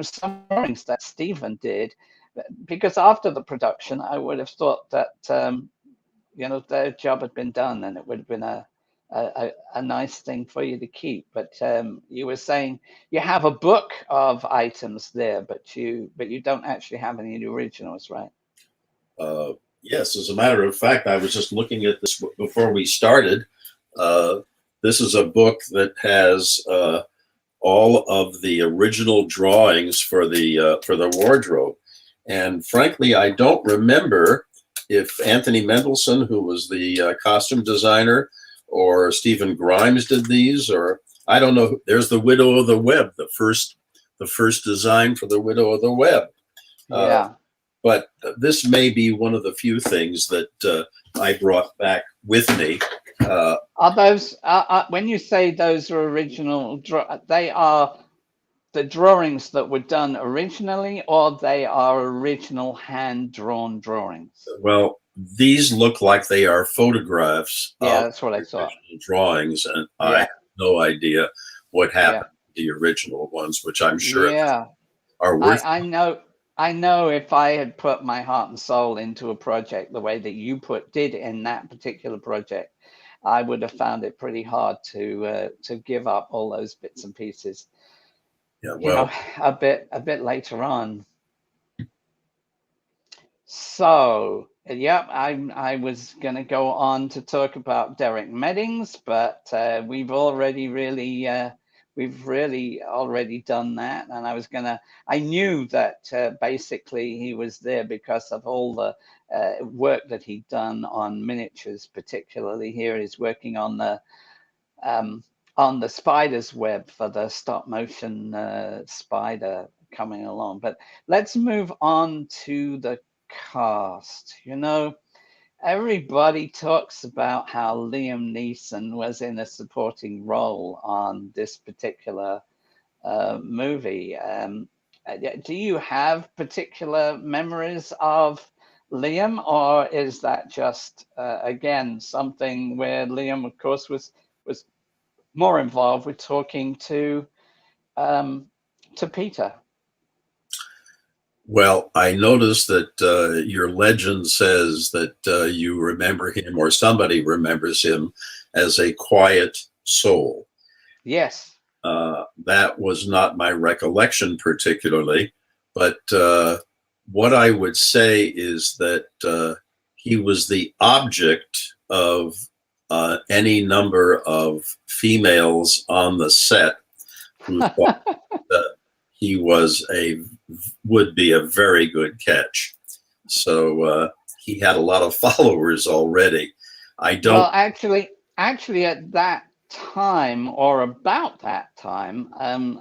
some drawings that Stephen did, because after the production, I would have thought that their job had been done, and it would have been a nice thing for you to keep. But you were saying you have a book of items there, but you don't actually have any of the originals, right? Yes, as a matter of fact, I was just looking at this before we started. This is a book that has all of the original drawings for the wardrobe, and frankly, I don't remember if Anthony Mendelsohn, who was the costume designer, or Stephen Grimes did these, or I don't know. There's the Widow of the Web, the first design for the Widow of the Web. Yeah. But this may be one of the few things that I brought back with me. Are those, when you say those are original, they are the drawings that were done originally, or they are original hand-drawn drawings? Well, these look like they are photographs Yeah, of that's what I thought. original drawings, and Yeah. I have no idea what happened to the original ones, which I'm sure are worth. I know if I had put my heart and soul into a project the way that you did in that particular project, I would have found it pretty hard to give up all those bits and pieces. Yeah, well, a bit later on. So, yeah, I was going to go on to talk about Derek Meddings, but we've really already done that. And I knew that basically he was there because of all the work that he'd done on miniatures, particularly here. He's working on the spider's web for the stop motion spider coming along. But let's move on to the cast. Everybody talks about how Liam Neeson was in a supporting role on this particular movie. Do you have particular memories of Liam, or is that just again something where Liam, of course, was more involved with talking to Peter? Well, I noticed that your legend says that you remember him, or somebody remembers him, as a quiet soul. Yes. That was not my recollection particularly, but what I would say is that he was the object of any number of females on the set who thought that he would be a very good catch. So he had a lot of followers already. Well, actually at that time, or about that time,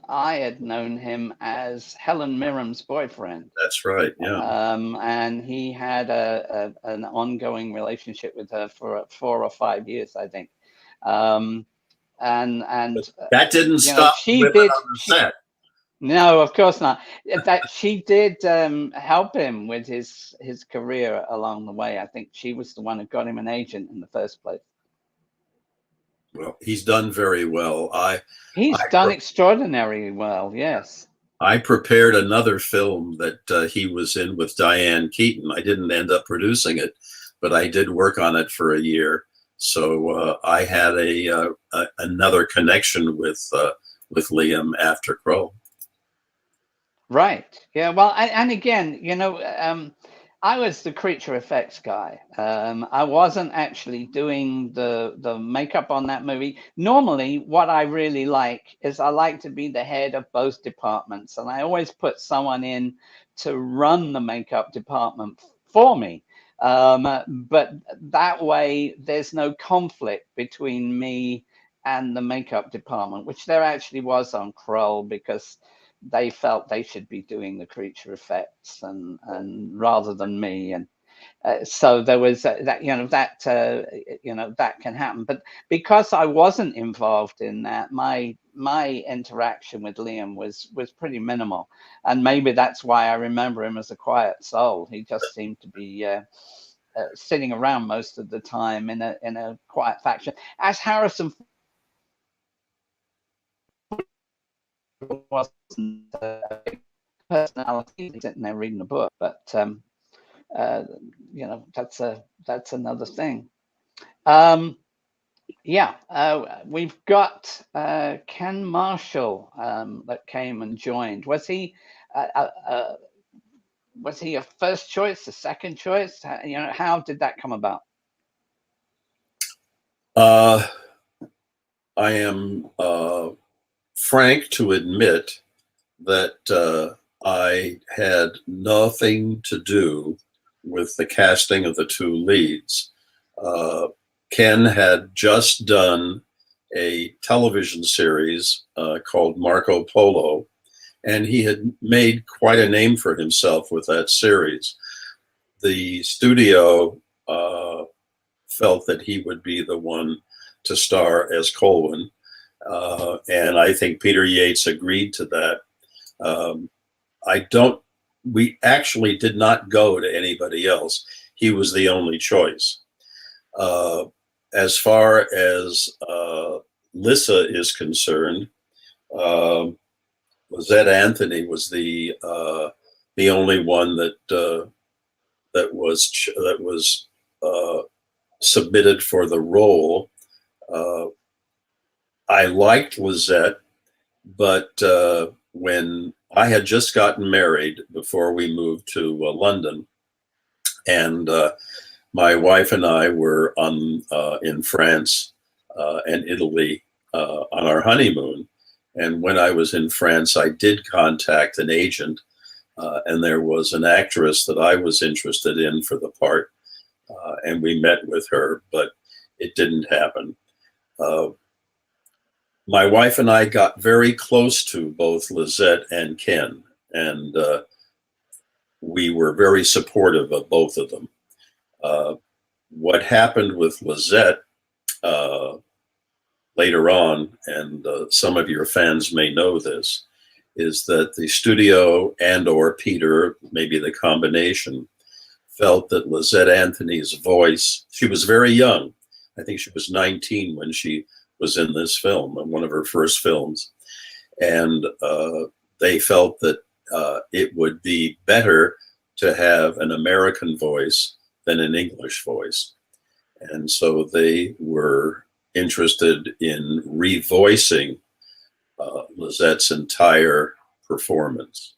I had known him as Helen Mirren's boyfriend. That's right, yeah. And he had an ongoing relationship with her for 4 or 5 years, I think. And that didn't stop women on the set. No, of course not. That she did help him with his career along the way. I think she was the one who got him an agent in the first place. Well, he's done very well. He's done extraordinarily well, yes. I prepared another film that he was in with Diane Keaton. I didn't end up producing it, but I did work on it for a year. So I had another connection with Liam after Krull. Right. Yeah. Well, and again, I was the creature effects guy. I wasn't actually doing the makeup on that movie. Normally, what I really like is I like to be the head of both departments, and I always put someone in to run the makeup department for me. But that way, there's no conflict between me and the makeup department, which there actually was on Krull, because they felt they should be doing the creature effects and rather than me. And so there was that, that can happen. But because I wasn't involved in that, my interaction with Liam was pretty minimal, and maybe that's why I remember him as a quiet soul. He just seemed to be sitting around most of the time in a quiet faction, as Harrison wasn't a big personality sitting there reading a book. But that's another thing. We've got Ken Marshall that came and joined. Was he a first choice, a second choice? How did that come about? I am frank to admit that I had nothing to do with the casting of the two leads. Ken had just done a television series called Marco Polo, and he had made quite a name for himself with that series. The studio felt that he would be the one to star as Colwyn, and I think Peter Yates agreed to that. We actually did not go to anybody else. He was the only choice. As far as Lysett is concerned, Lysett Anthony was the only one that was submitted for the role. I liked Lysett, but when I had just gotten married before we moved to London, and my wife and I were in France and Italy on our honeymoon. And when I was in France, I did contact an agent, and there was an actress that I was interested in for the part, and we met with her, but it didn't happen. My wife and I got very close to both Lysett and Ken, and we were very supportive of both of them. What happened with Lysett later on, and some of your fans may know this, is that the studio and/or Peter, maybe the combination, felt that Lysett Anthony's voice, she was very young. I think she was 19 when she was in this film, one of her first films. And they felt that it would be better to have an American voice than an English voice. And so they were interested in revoicing Lysett's entire performance.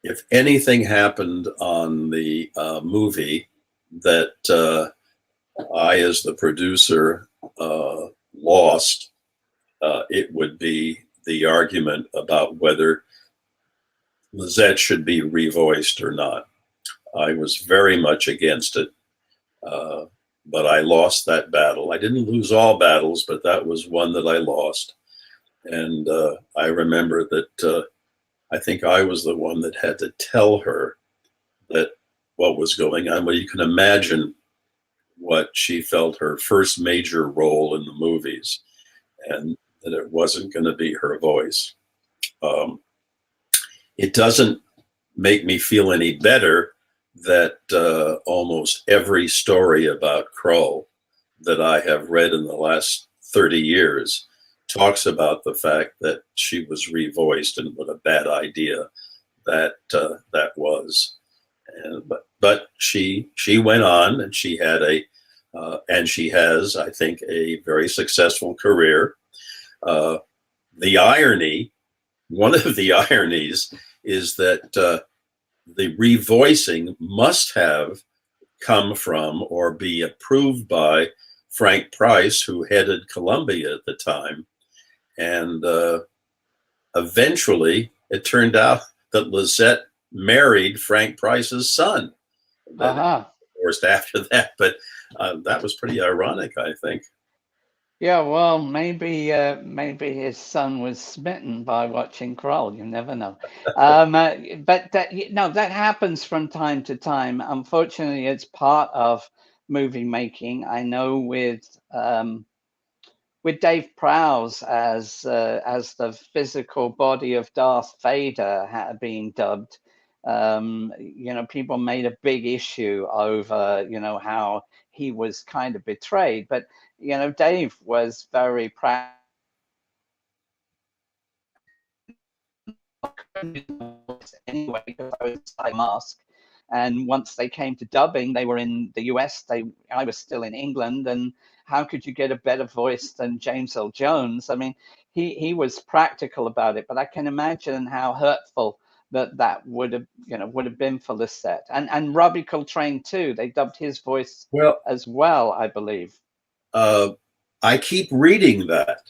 If anything happened on the movie that I, as the producer, lost, it would be the argument about whether Lysett should be revoiced or not. I was very much against it, but I lost that battle. I didn't lose all battles, but that was one that I lost. And I remember that I think I was the one that had to tell her that what was going on. Well, you can imagine what she felt her first major role in the movies, and that it wasn't going to be her voice. It doesn't make me feel any better that almost every story about Krull that I have read in the last 30 years talks about the fact that she was revoiced, and what a bad idea that was. But she went on, and she had and she has, I think, a very successful career. The irony, one of the ironies, is that the revoicing must have come from or be approved by Frank Price, who headed Columbia at the time. And eventually it turned out that Lysett married Frank Price's son. Then divorced after that, but that was pretty ironic, I think. Yeah, well, maybe his son was smitten by watching Krull. You never know. But that happens from time to time. Unfortunately, it's part of movie making. I know with Dave Prowse as the physical body of Darth Vader being dubbed, people made a big issue over, how he was kind of betrayed. But, Dave was very proud anyway because I was a mask. And once they came to dubbing, they were in the US. I was still in England, and how could you get a better voice than James Earl Jones? I mean, he was practical about it, but I can imagine how hurtful that would have been for Lysett. And Robbie Coltrane too. They dubbed his voice as well, I believe. I keep reading that,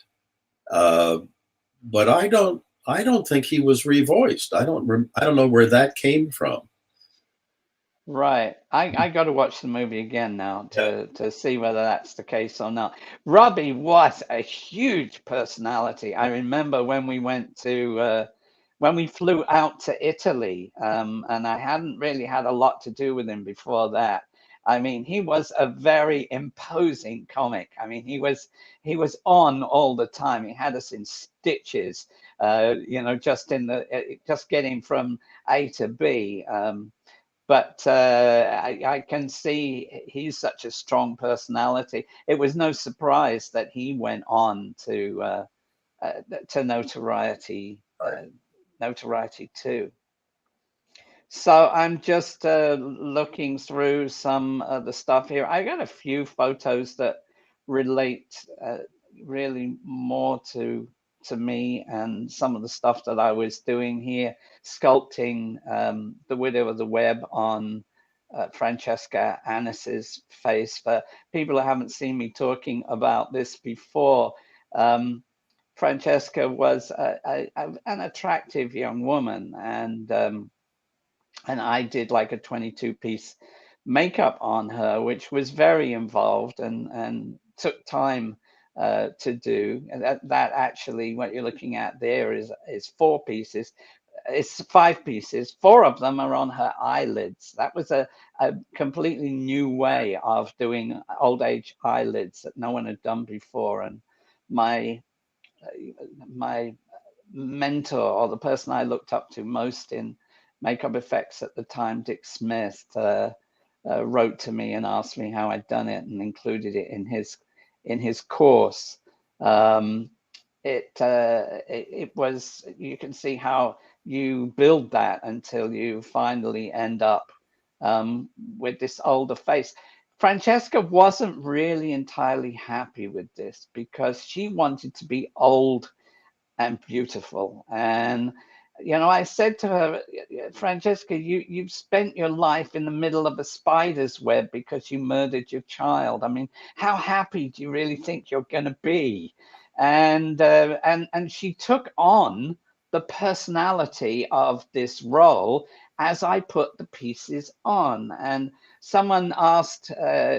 but I don't think he was revoiced. I don't know where that came from. Right. I got to watch the movie again now to see whether that's the case or not. Robbie was a huge personality. I remember when we when we flew out to Italy, and I hadn't really had a lot to do with him before that. I mean, he was a very imposing comic. I mean, he was on all the time. He had us in stitches, just getting from A to B. But I can see he's such a strong personality. It was no surprise that he went on to notoriety, notoriety too. So I'm just looking through some of the stuff here. I got a few photos that relate really more to me and some of the stuff that I was doing here, sculpting the Widow of the Web on Francesca Annis's face. For people who haven't seen me talking about this before, Francesca was an attractive young woman, and I did like a 22-piece makeup on her, which was very involved and took time to do. And that actually, what you're looking at there is 4 pieces. It's 5 pieces. 4 of them are on her eyelids. That was a completely new way of doing old age eyelids that no one had done before. And my mentor, or the person I looked up to most in makeup effects at the time, Dick Smith, wrote to me and asked me how I'd done it and included it in his course. It was, you can see how you build that until you finally end up with this older face. Francesca wasn't really entirely happy with this because she wanted to be old and beautiful. And I said to her, Francesca, you've spent your life in the middle of a spider's web because you murdered your child. I mean, how happy do you really think you're going to be? And she took on the personality of this role as I put the pieces on. And someone asked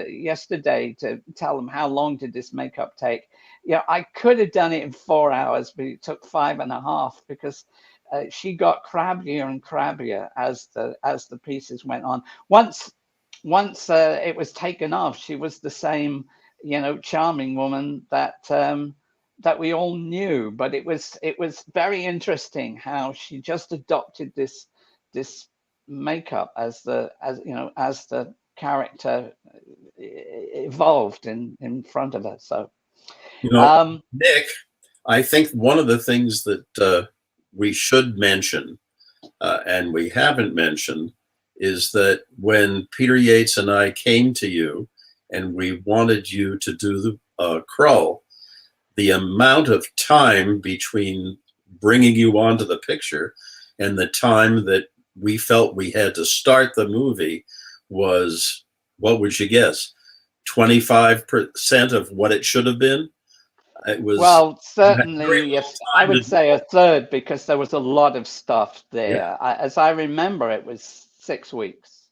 yesterday to tell them how long did this makeup take. I could have done it in 4 hours, but it took 5.5 because she got crabbier and crabbier as the pieces went on. Once it was taken off, she was the same, charming woman that we all knew. But it was very interesting how she just adopted this makeup as the character evolved in front of her. So, Nick, I think one of the things that we should mention, and we haven't mentioned, is that when Peter Yates and I came to you and we wanted you to do the Krull, the amount of time between bringing you onto the picture and the time that we felt we had to start the movie was, what would you guess, 25% of what it should have been? It was, Well, you had very certainly, little yes, I time to would do say a it. third because there was a lot of stuff Yeah. there. As I remember, it was 6 weeks.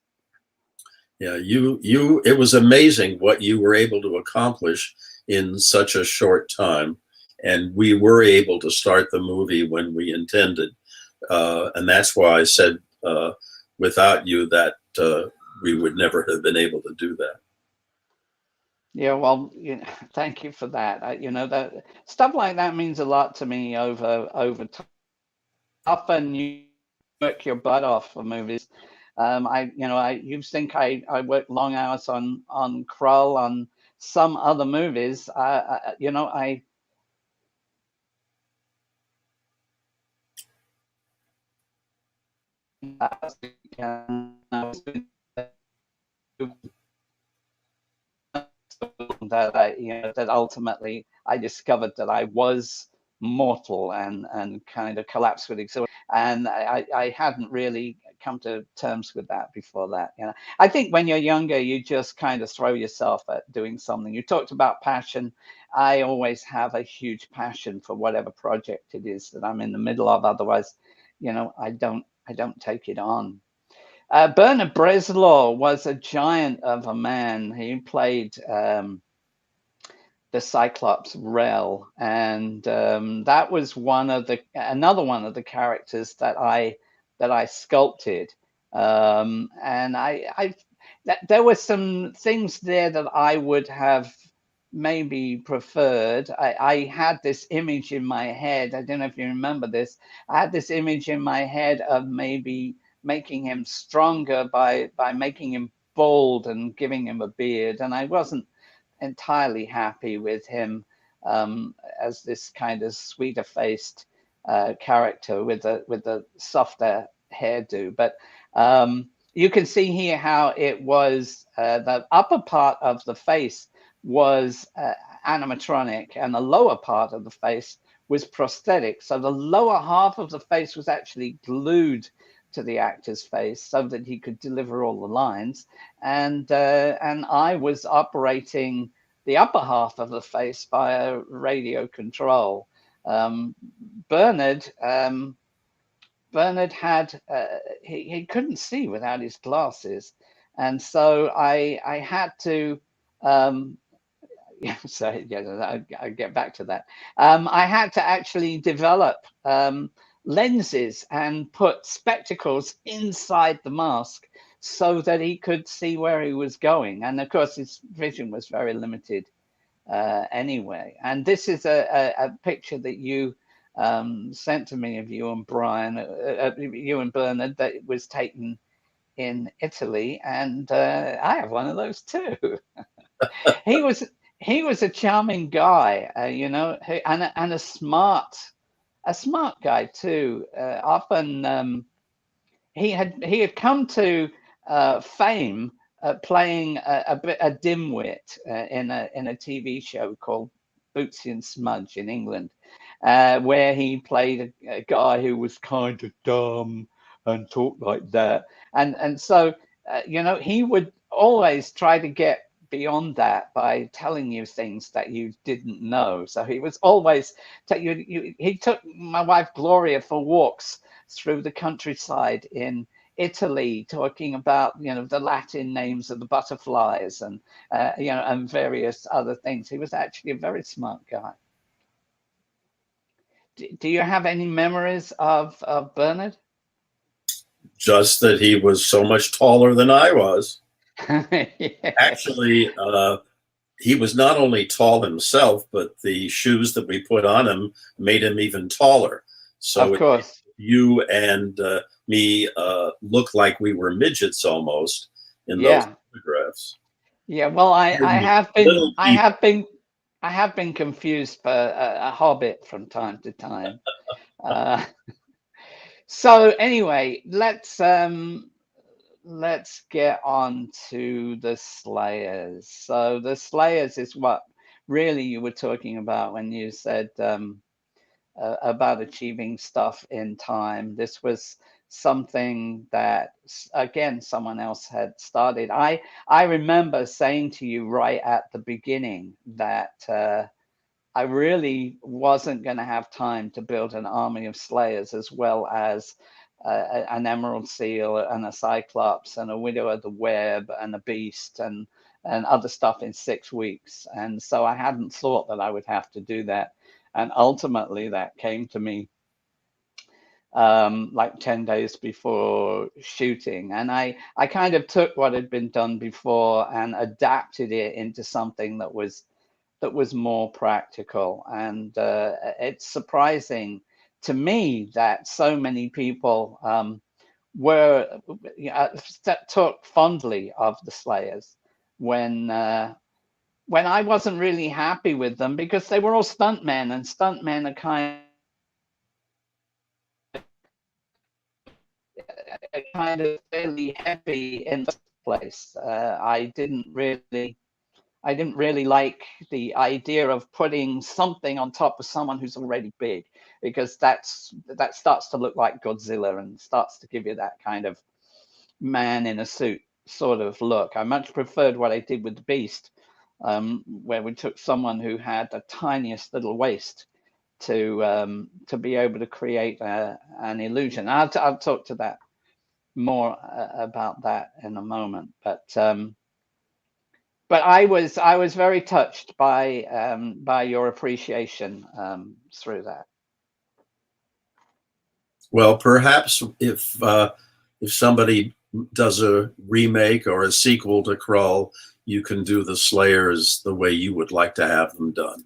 Yeah, it was amazing what you were able to accomplish in such a short time. And we were able to start the movie when we intended. And that's why I said, without you, that we would never have been able to do that. Yeah, well, thank you for that. That stuff like that means a lot to me over time. Often you work your butt off for movies. You think I worked long hours on Krull, on some other movies. I that ultimately I discovered that I was mortal and kind of collapsed with exhaustion. And I hadn't really come to terms with that before that. I think when you're younger, you just kind of throw yourself at doing something. You talked about passion. I always have a huge passion for whatever project it is that I'm in the middle of. Otherwise, I don't take it on. Bernard Bresslaw was a giant of a man. He played the Cyclops Rel, and that was another one of the characters that I sculpted, and there were some things there that I would have maybe preferred. I had this image in my head. I don't know if you remember this. I had this image in my head of maybe making him stronger by making him bald and giving him a beard, and I wasn't entirely happy with him as this kind of sweeter faced character with the softer hairdo. But you can see here how it was the upper part of the face was animatronic and the lower part of the face was prosthetic. So the lower half of the face was actually glued to the actor's face so that he could deliver all the lines, and I was operating the upper half of the face by a radio control. Bernard had he couldn't see without his glasses, and so I had to. So yeah, I get back to that. I had to actually develop lenses and put spectacles inside the mask so that he could see where he was going. And of course, his vision was very limited anyway. And this is a picture that you sent to me of you and you and Bernard, that was taken in Italy, and I have one of those too. he was he was a charming guy, and a smart guy too. Often he had come to fame playing a dimwit in a TV show called Bootsy and Smudge in England, where he played a guy who was kind of dumb and talked like that, and so he would always try to get beyond that by telling you things that you didn't know. So he was always he took my wife Gloria for walks through the countryside in Italy, talking about the Latin names of the butterflies and and various other things. He was actually a very smart guy. Do you have any memories of Bernard? Just that he was so much taller than I was. Yes. Actually, he was not only tall himself, but the shoes that we put on him made him even taller. So of course, you and me look like we were midgets almost in those yeah, photographs. yeah. Well, Little people. I have been confused for a hobbit from time to time. Uh, so anyway, let's get on to the Slayers. So the Slayers is what really you were talking about when you said about achieving stuff in time. This was something that, again, someone else had started. I remember saying to you right at the beginning that I really wasn't going to have time to build an army of Slayers as well as an Emerald Seal and a Cyclops and a Widow of the Web and a Beast and other stuff in 6 weeks. And so I hadn't thought that I would have to do that. And ultimately that came to me like 10 days before shooting. And I kind of took what had been done before and adapted it into something that was more practical. And it's surprising to me that so many people took fondly of the Slayers when I wasn't really happy with them, because they were all stuntmen, and stuntmen are kind of fairly heavy in the place. I didn't really like the idea of putting something on top of someone who's already big, because that starts to look like Godzilla and starts to give you that kind of man in a suit sort of look. I much preferred what I did with the Beast, where we took someone who had the tiniest little waist to be able to create an illusion. I'll talk to that more about that in a moment, but I was very touched by your appreciation through that. Well, perhaps if somebody does a remake or a sequel to Krull, you can do the Slayers the way you would like to have them done.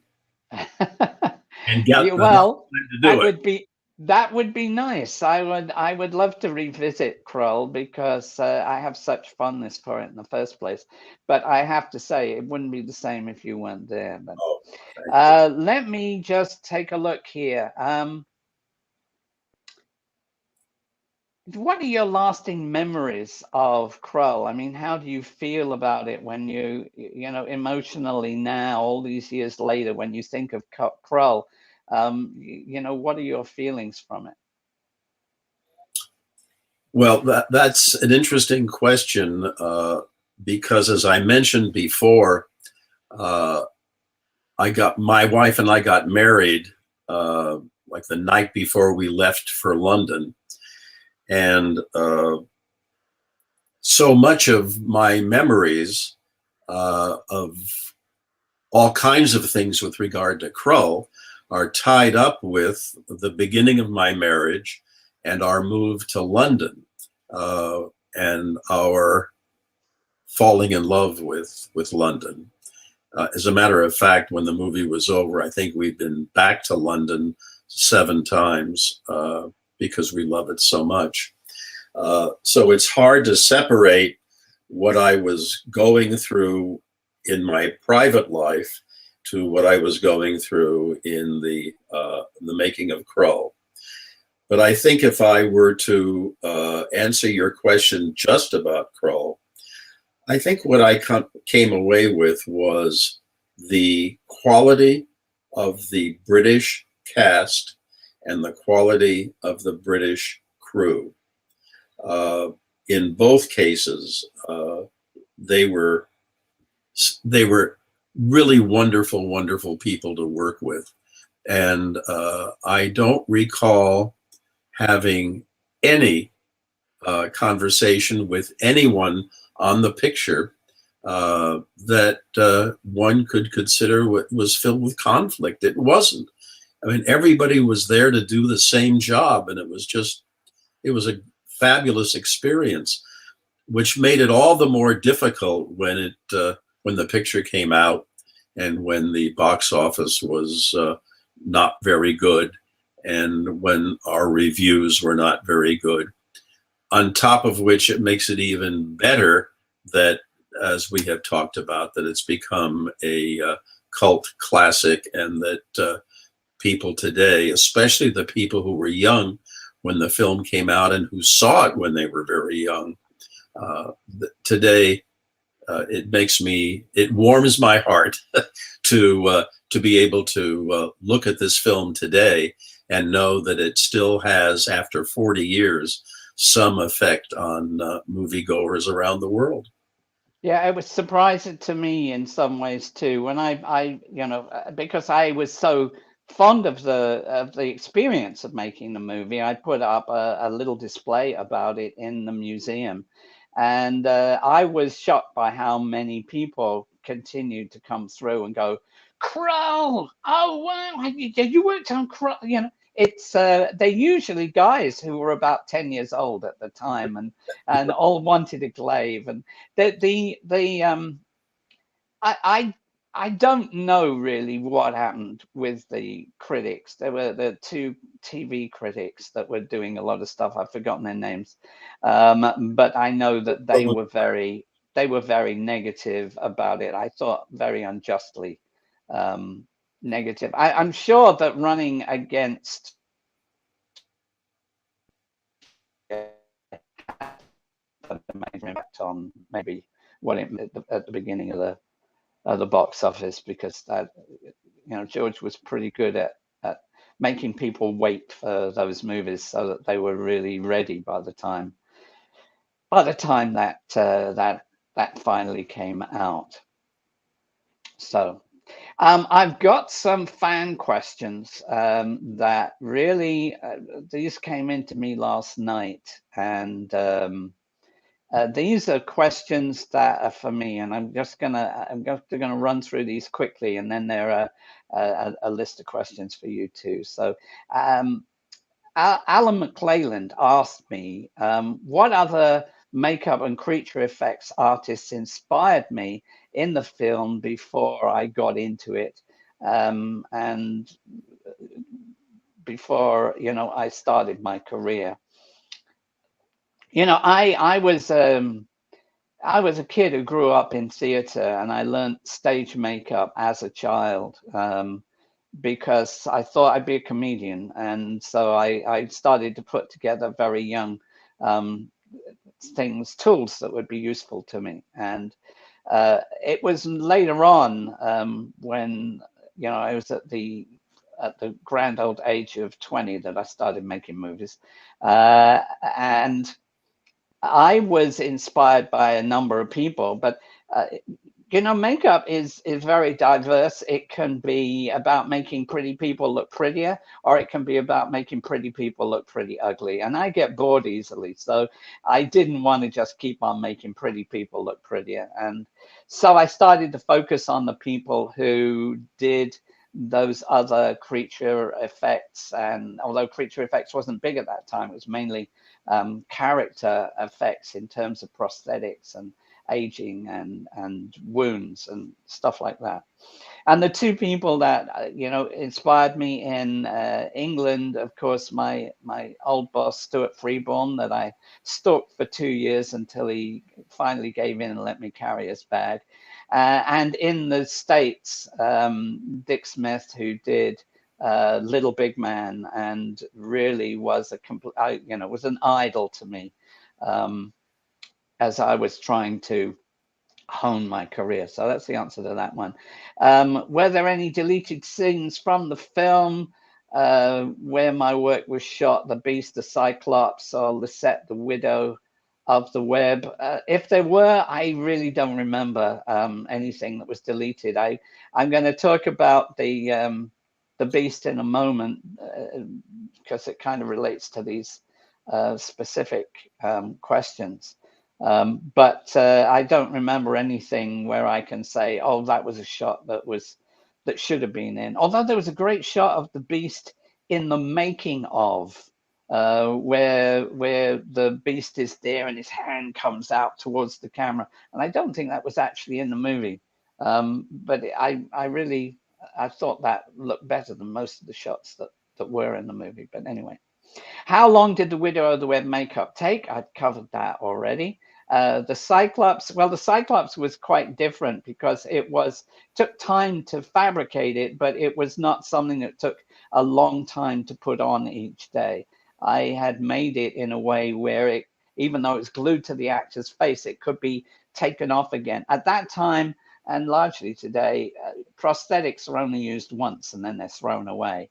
And get well, that would be nice. I would love to revisit Krull, because I have such fondness for it in the first place. But I have to say, it wouldn't be the same if you weren't there. But let me just take a look here. What are your lasting memories of Krull? I mean, how do you feel about it when you emotionally now, all these years later, when you think of Krull? What are your feelings from it? Well, that's an interesting question, because as I mentioned before, my wife and I got married like the night before we left for London. And so much of my memories of all kinds of things with regard to Krull are tied up with the beginning of my marriage and our move to London, and our falling in love with London. As a matter of fact, when the movie was over, I think we've been back to London 7 times because we love it so much. So it's hard to separate what I was going through in my private life to what I was going through in the making of Krull. But I think if I were to answer your question just about Krull, I think what I came away with was the quality of the British cast and the quality of the British crew. In both cases, they were really wonderful, wonderful people to work with. And I don't recall having any conversation with anyone on the picture that one could consider was filled with conflict. It wasn't. I mean, everybody was there to do the same job, and it was a fabulous experience, which made it all the more difficult when the picture came out and when the box office was not very good, and when our reviews were not very good. On top of which, it makes it even better that, as we have talked about, that it's become a cult classic, and that people today, especially the people who were young when the film came out and who saw it when they were very young, today it warms my heart to be able to look at this film today and know that it still has, after 40 years, some effect on moviegoers around the world. Yeah, it was surprising to me in some ways too. When because I was so fond of the experience of making the movie, I put up a little display about it in the museum, and I was shocked by how many people continued to come through and go, "Krull! Oh wow, you worked on Krull!" It's they're usually guys who were about 10 years old at the time, and all wanted a glaive. And the I I don't know really what happened with the critics. There were the two TV critics that were doing a lot of stuff. I've forgotten their names, but I know that they were very negative about it. I thought very unjustly negative. I'm sure that running against a major impact on maybe what it at the beginning of the box office, because that George was pretty good at making people wait for those movies so that they were really ready by the time that that finally came out. So I've got some fan questions that really these came into me last night, and these are questions that are for me, and I'm just gonna run through these quickly, and then there are a list of questions for you too. So Alan McClelland asked me what other makeup and creature effects artists inspired me in the film before I got into it, and before I started my career. I was a kid who grew up in theater, and I learned stage makeup as a child because I thought I'd be a comedian. And so I started to put together very young tools that would be useful to me. And it was later on when I was at the grand old age of 20 that I started making movies, and I was inspired by a number of people, but makeup is very diverse. It can be about making pretty people look prettier, or it can be about making pretty people look pretty ugly. And I get bored easily, so I didn't want to just keep on making pretty people look prettier. And so I started to focus on the people who did those other creature effects. And although creature effects wasn't big at that time, it was mainly character effects in terms of prosthetics and aging and wounds and stuff like that. And the two people that inspired me in England, of course, my old boss Stuart Freeborn, that I stalked for 2 years until he finally gave in and let me carry his bag. And in the States, Dick Smith, who did Little Big Man, and really was was an idol to me as I was trying to hone my career. So that's the answer to that one. Were there any deleted scenes from the film where my work was shot? The Beast, the Cyclops, or Lysett, the Widow of the Web? If there were, I really don't remember anything that was deleted. I'm going to talk about the Beast in a moment because it kind of relates to these specific questions. But I don't remember anything where I can say, oh, that was a shot that should have been in. Although there was a great shot of the Beast in the making of, where the Beast is there and his hand comes out towards the camera, and I don't think that was actually in the movie. But I thought that looked better than most of the shots that were in the movie. But anyway. How long did the Widow of the Web makeup take? I've covered that already. The Cyclops, well, the Cyclops was quite different because took time to fabricate it, but it was not something that took a long time to put on each day. I had made it in a way where even though it's glued to the actor's face, it could be taken off again. At that time, and largely today, prosthetics are only used once and then they're thrown away.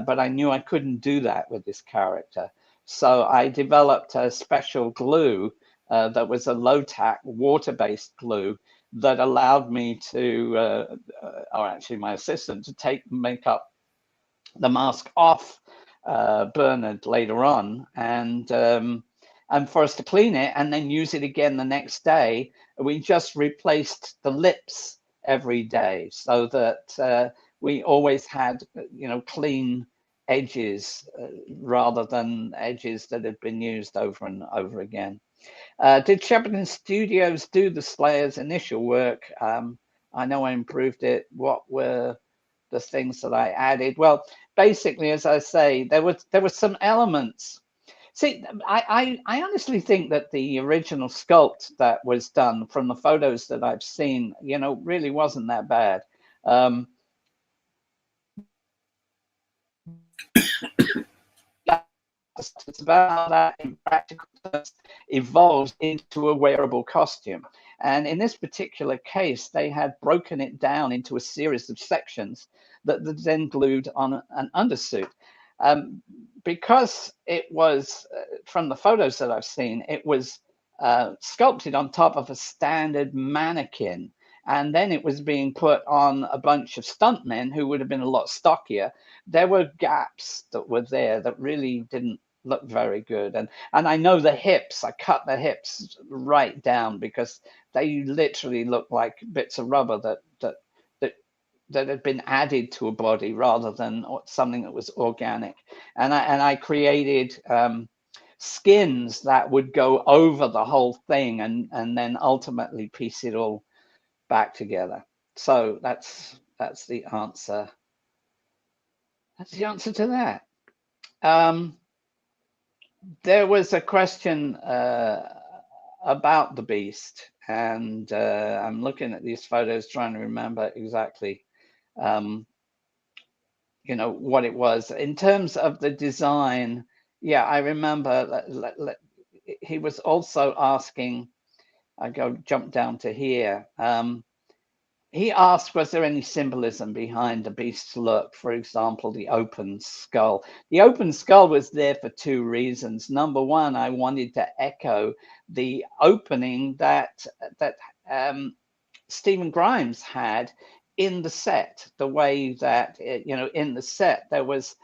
But I knew I couldn't do that with this character. So I developed a special glue that was a low-tack water-based glue that allowed me to, or actually my assistant, to make up the mask off Bernard later on, and for us to clean it and then use it again the next day. We just replaced the lips every day so that we always had, clean edges rather than edges that had been used over and over again. Did Shepperton Studios do the Slayer's initial work? I know I improved it. What were the things that I added? Well, basically, as I say, there were some elements. See, I honestly think that the original sculpt that was done from the photos that I've seen, really wasn't that bad. It's about how that in practical terms evolves into a wearable costume. And in this particular case, they had broken it down into a series of sections that then glued on an undersuit. Because it was, from the photos that I've seen, it was sculpted on top of a standard mannequin. And then it was being put on a bunch of stuntmen who would have been a lot stockier. There were gaps that were there that really didn't look very good. And I know the hips, I cut the hips right down because they literally look like bits of rubber that had been added to a body rather than something that was organic. And I created skins that would go over the whole thing and then ultimately piece it all back together. So that's the answer. That's the answer to that. There was a question about the beast, and I'm looking at these photos trying to remember exactly what it was in terms of the design. Yeah, I remember he was also asking, jump down to here. He asked, was there any symbolism behind the beast's look? For example, the open skull. The open skull was there for two reasons. Number one, I wanted to echo the opening that Stephen Grimes had in the set, the way that, in the set, there was,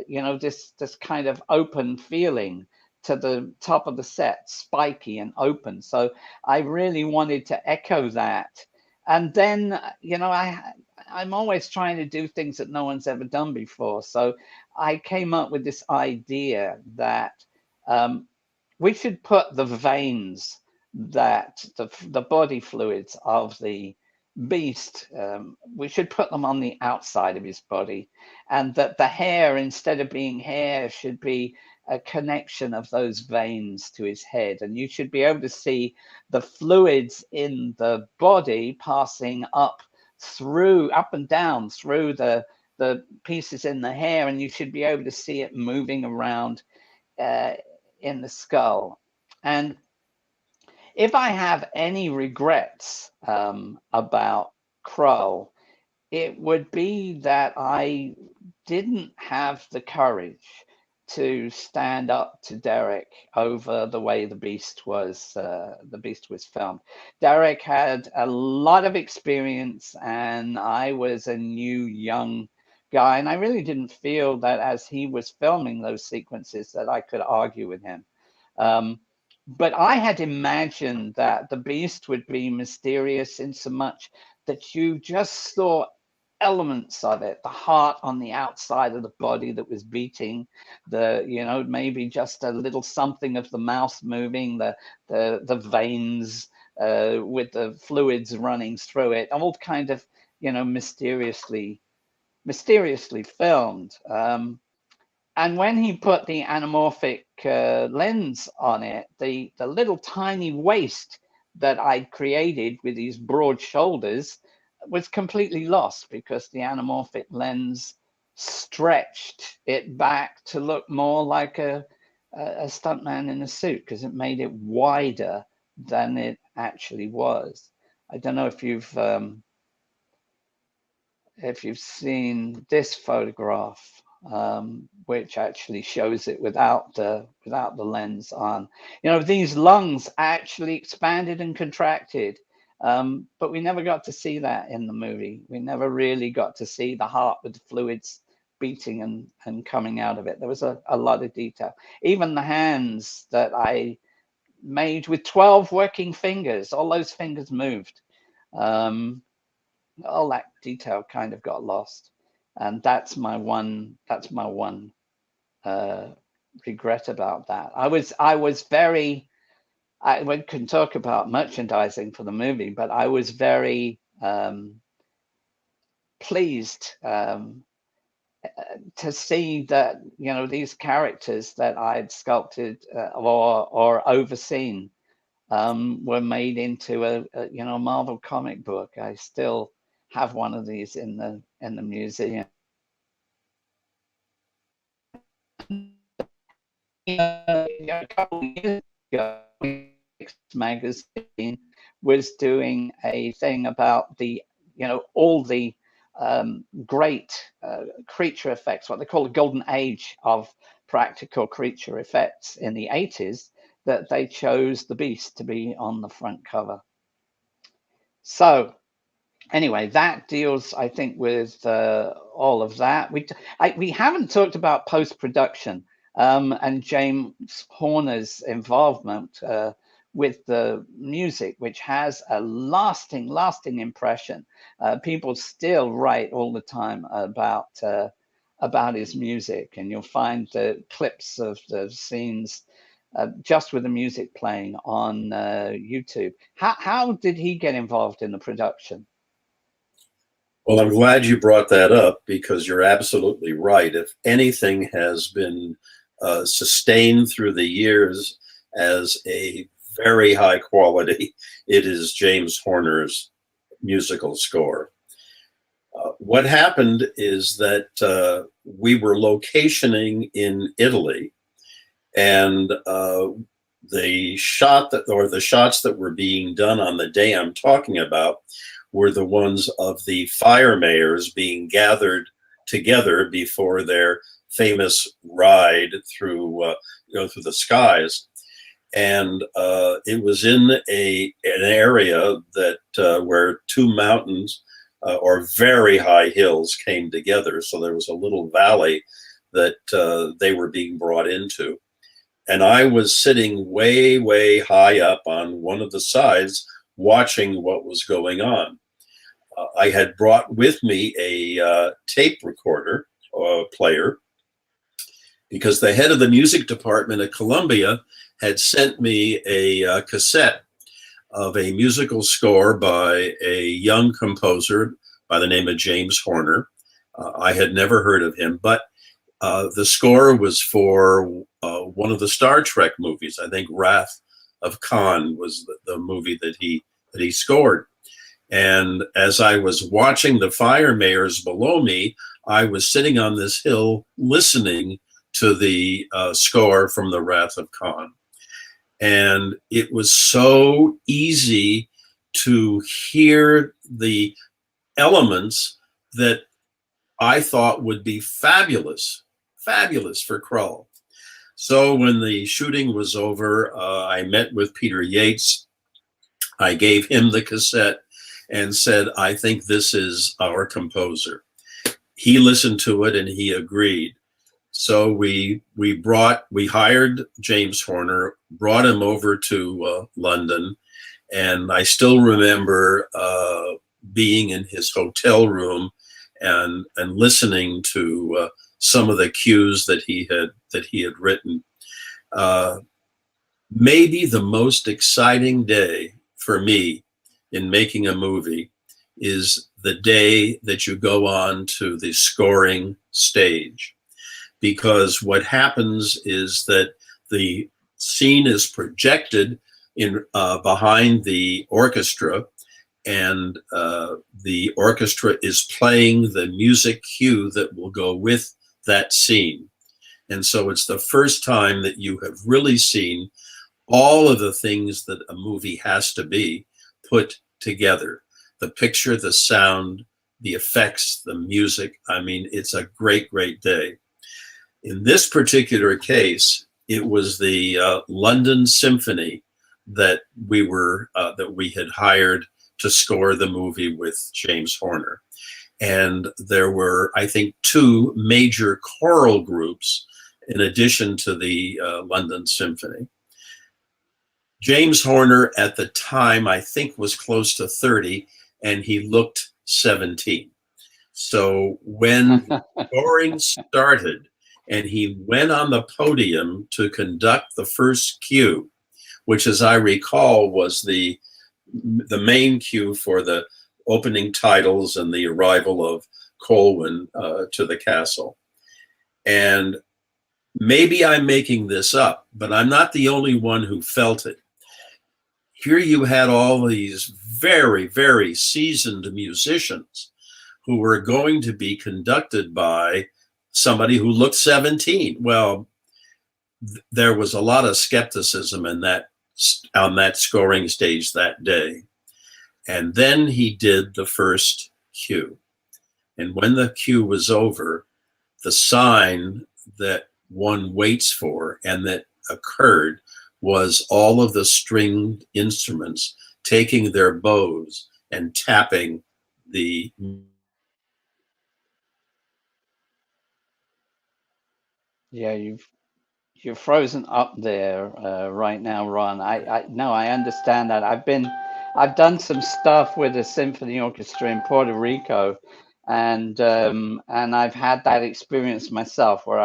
this kind of open feeling to the top of the set, spiky and open. So I really wanted to echo that. And then, I'm always trying to do things that no one's ever done before. So I came up with this idea that we should put the veins, that the body fluids of the beast, we should put them on the outside of his body, and that the hair, instead of being hair, should be a connection of those veins to his head. And you should be able to see the fluids in the body passing up and down through the pieces in the hair, and you should be able to see it moving around in the skull. And if I have any regrets about Krull, it would be that I didn't have the courage to stand up to Derek over the way the beast was filmed. Derek had a lot of experience, and I was a new young guy, and I really didn't feel that as he was filming those sequences that I could argue with him. But I had imagined that the beast would be mysterious in so much that you just saw elements of it, the heart on the outside of the body that was beating, maybe just a little something of the mouth moving, the veins with the fluids running through it, all kind of, mysteriously filmed. And when he put the anamorphic lens on it, the little tiny waist that I'd created with these broad shoulders was completely lost because the anamorphic lens stretched it back to look more like a stuntman in a suit, because it made it wider than it actually was. I don't know if you've seen this photograph, which actually shows it without the lens on. You know, these lungs actually expanded and contracted, but we never got to see that in the movie. We never really got to see the heart with the fluids beating and coming out of it. There was a lot of detail. Even the hands that I made with 12 working fingers, all those fingers moved. All that detail kind of got lost, and that's my one regret about that. I was very, we can talk about merchandising for the movie, but I was very pleased to see that, you know, these characters that I'd sculpted or overseen were made into a you know, Marvel comic book. I still have one of these in the museum. A couple of years ago, magazine was doing a thing about the, you know, all the great creature effects, what they call the golden age of practical creature effects in the 80s, that they chose the Beast to be on the front cover. So anyway, that deals, I think, with all of that. We haven't talked about post-production and James Horner's involvement with the music, which has a lasting impression. People still write all the time about his music, and you'll find the clips of the scenes just with the music playing on YouTube. How did he get involved in the production? Well, I'm glad you brought that up, because you're absolutely right. If anything has been sustained through the years as a very high quality, it is James Horner's musical score. What happened is that we were locationing in Italy, and the shots that were being done on the day I'm talking about were the ones of the fire mayors being gathered together before their famous ride through through the skies. And it was in an area that where two mountains or very high hills came together. So there was a little valley that they were being brought into. And I was sitting way, way high up on one of the sides watching what was going on. I had brought with me a tape recorder player, because the head of the music department at Columbia had sent me a cassette of a musical score by a young composer by the name of James Horner. I had never heard of him, but the score was for one of the Star Trek movies. I think Wrath of Khan was the movie that he scored. And as I was watching the fire mayors below me, I was sitting on this hill listening to the score from the Wrath of Khan. And it was so easy to hear the elements that I thought would be fabulous for Krull. So when the shooting was over, I met with Peter Yates. I gave him the cassette and said, I think this is our composer. He listened to it and he agreed. So we hired James Horner, brought him over to London, and I still remember being in his hotel room and listening to some of the cues that he had written. Maybe the most exciting day for me in making a movie is the day that you go on to the scoring stage, because what happens is that the scene is projected in behind the orchestra, and the orchestra is playing the music cue that will go with that scene. And so it's the first time that you have really seen all of the things that a movie has to be put together. The picture, the sound, the effects, the music. I mean, it's a great, great day. In this particular case, it was the London Symphony that we had hired to score the movie with James Horner. And there were, I think, 2 major choral groups in addition to the London Symphony. James Horner at the time, I think, was close to 30, and he looked 17. So when the scoring started and he went on the podium to conduct the first cue, which, as I recall, was the main cue for the opening titles and the arrival of Colwyn to the castle. And maybe I'm making this up, but I'm not the only one who felt it. Here you had all these very, very seasoned musicians who were going to be conducted by somebody who looked 17. Well, there was a lot of skepticism on that scoring stage that day. And then he did the first cue. And when the cue was over, the sign that one waits for and that occurred was all of the stringed instruments taking their bows and tapping the. Yeah, you're frozen up there right now, Ron. I no, I understand that. I've done some stuff with a symphony orchestra in Puerto Rico, and I've had that experience myself where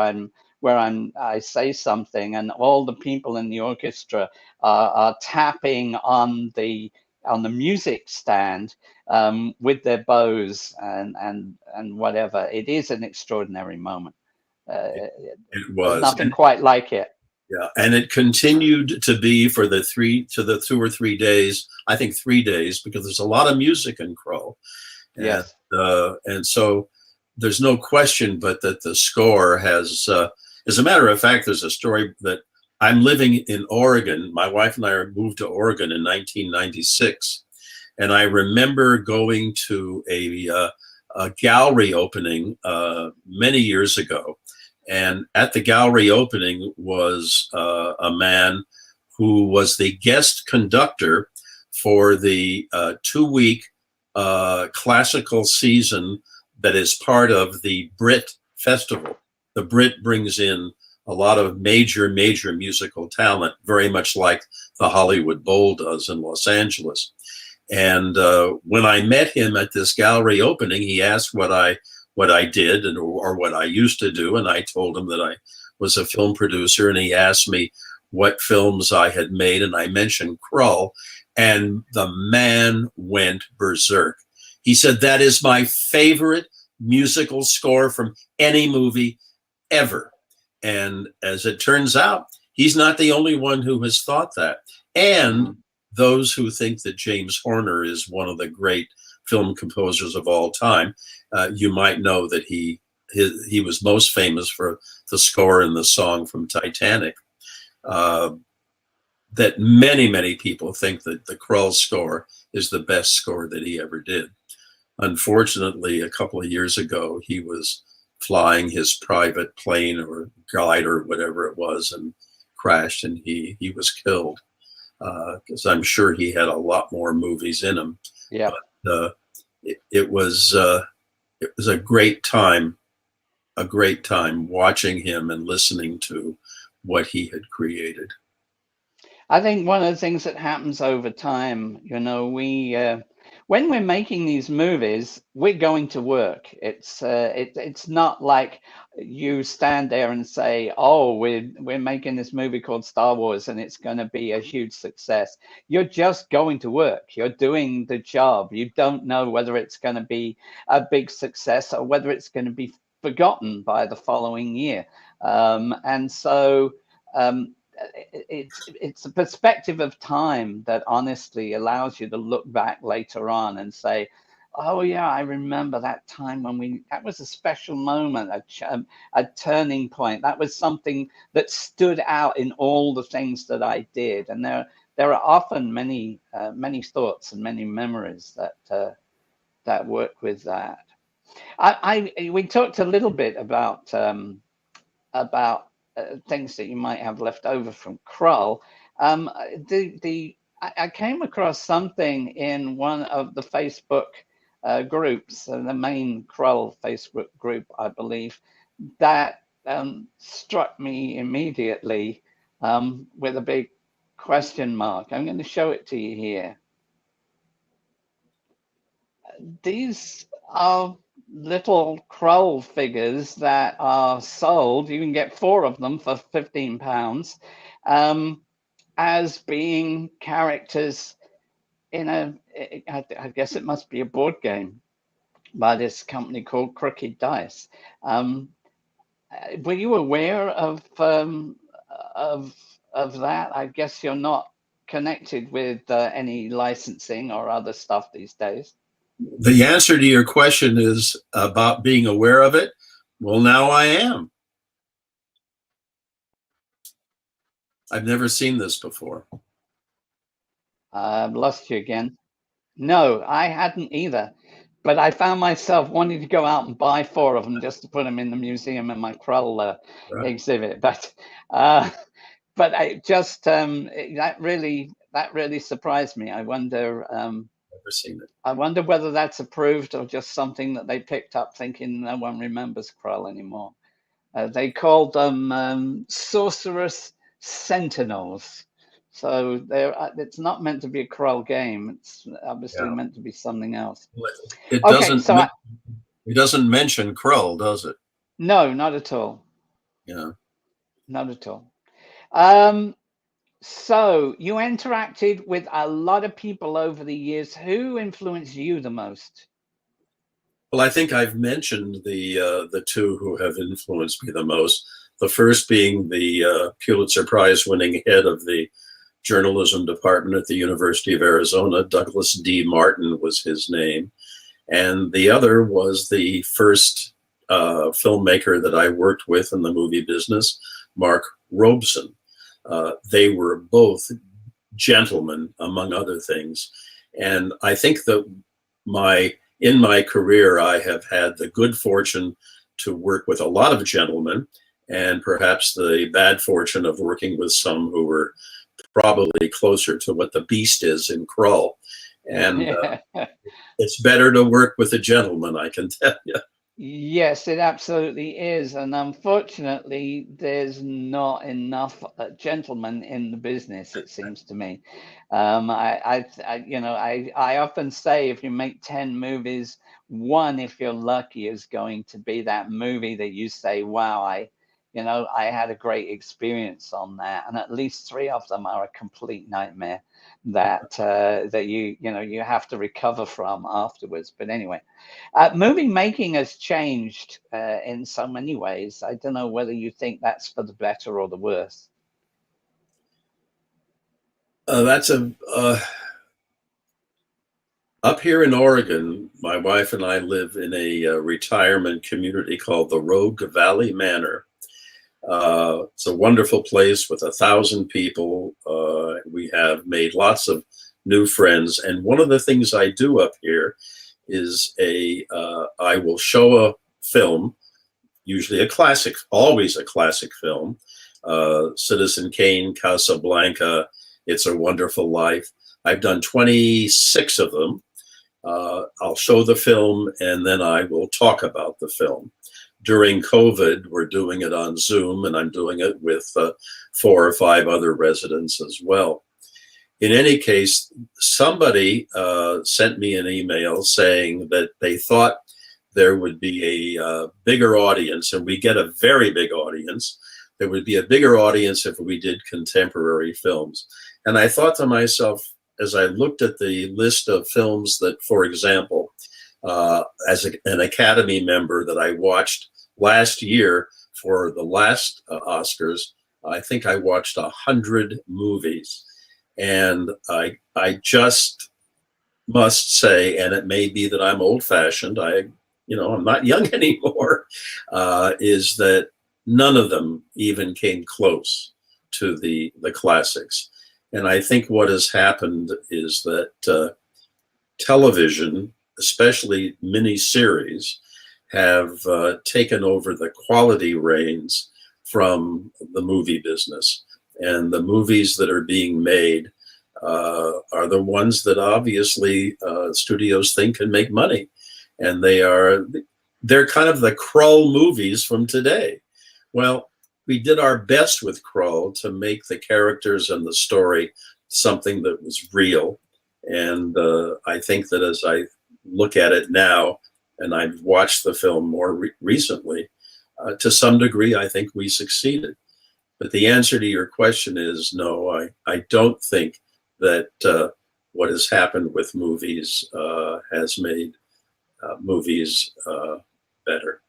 I say something and all the people in the orchestra are tapping on the music stand with their bows and whatever. It is an extraordinary moment. It There's was. nothing quite like it. Yeah, and it continued to be for the 2 or 3 days. I think 3 days, because there's a lot of music in Krull. Yes. And so there's no question but that the score has, as a matter of fact, there's a story that I'm living in Oregon. My wife and I moved to Oregon in 1996. And I remember going to a gallery opening many years ago. And at the gallery opening was a man who was the guest conductor for the 2-week classical season that is part of the Brit Festival. The Brit brings in a lot of major musical talent, very much like the Hollywood Bowl does in Los Angeles. And when I met him at this gallery opening, he asked what I did or what I used to do, and I told him that I was a film producer, and he asked me what films I had made, and I mentioned Krull, and the man went berserk. He said, "That is my favorite musical score from any movie ever." And as it turns out, he's not the only one who has thought that. And those who think that James Horner is one of the great film composers of all time, you might know that he was most famous for the score in the song from Titanic. That many people think that the Krull score is the best score that he ever did. Unfortunately, a couple of years ago, he was flying his private plane or glider, whatever it was, and crashed, and he was killed. Because I'm sure he had a lot more movies in him. Yeah. But, it was a great time watching him and listening to what he had created. I think one of the things that happens over time, when we're making these movies, we're going to work. It's not like you stand there and say, "Oh, we're making this movie called Star Wars and it's going to be a huge success." You're just going to work. You're doing the job. You don't know whether it's going to be a big success or whether it's going to be forgotten by the following year. And so it's a perspective of time that honestly allows you to look back later on and say, "Oh yeah, I remember that time when that was a special moment, a turning point. That was something that stood out in all the things that I did." And there are often many thoughts and many memories that work with that. We talked a little bit about about things that you might have left over from Krull. I came across something in one of the Facebook groups, the main Krull Facebook group, I believe, that struck me immediately with a big question mark. I'm going to show it to you here. These are little Krull figures that are sold. You can get 4 of them for £15 as being characters in I guess it must be a board game by this company called Crooked Dice. Were you aware of that? I guess you're not connected with any licensing or other stuff these days. The answer to your question is about being aware of it. Well, now I am. I've never seen this before. I've lost you again. No, I hadn't either. But I found myself wanting to go out and buy 4 of them just to put them in the museum in my Krull exhibit. But I just that really surprised me. I wonder. Never seen it. I wonder whether that's approved or just something that they picked up, thinking no one remembers Krull anymore. They called them Sorcerous Sentinels. So it's not meant to be a Krull game. It's obviously meant to be something else. It doesn't mention Krull, does it? No, not at all. Yeah. Not at all. So you interacted with a lot of people over the years. Who influenced you the most? Well, I think I've mentioned the 2 who have influenced me the most. The first being the Pulitzer Prize winning head of the journalism department at the University of Arizona, Douglas D. Martin was his name. And the other was the first filmmaker that I worked with in the movie business, Mark Robeson. They were both gentlemen, among other things. And I think that in my career, I have had the good fortune to work with a lot of gentlemen, and perhaps the bad fortune of working with some who were probably closer to what the beast is in Krull. And it's better to work with a gentleman, I can tell you. Yes, it absolutely is. And unfortunately, there's not enough gentlemen in the business, it seems to me. I often say if you make 10 movies, 1, if you're lucky, is going to be that movie that you say, wow, I had a great experience on that. And at least 3 of them are a complete nightmare that you have to recover from afterwards. But anyway, movie making has changed in so many ways. I don't know whether you think that's for the better or the worse. That's up here in Oregon, my wife and I live in a retirement community called the Rogue Valley Manor. It's a wonderful place with 1,000 people. We have made lots of new friends. And one of the things I do up here is I will show a film, usually a classic, always a classic film, Citizen Kane, Casablanca, It's a Wonderful Life. I've done 26 of them. I'll show the film and then I will talk about the film. During COVID, we're doing it on Zoom, and I'm doing it with 4 or 5 other residents as well. In any case, somebody sent me an email saying that they thought there would be a bigger audience, and we get a very big audience. There would be a bigger audience if we did contemporary films. And I thought to myself, as I looked at the list of films that, for example, as an Academy member that I watched last year for the last Oscars, I think I watched 100 movies. And I just must say, and it may be that I'm old-fashioned, I'm not young anymore, is that none of them even came close to the classics. And I think what has happened is that television, especially miniseries, have taken over the quality reins from the movie business. And the movies that are being made are the ones that obviously studios think can make money. And they're kind of the Krull movies from today. Well, we did our best with Krull to make the characters and the story something that was real. And I think that as I look at it now, and I've watched the film more recently, to some degree, I think we succeeded. But the answer to your question is no, I don't think that what has happened with movies has made movies better.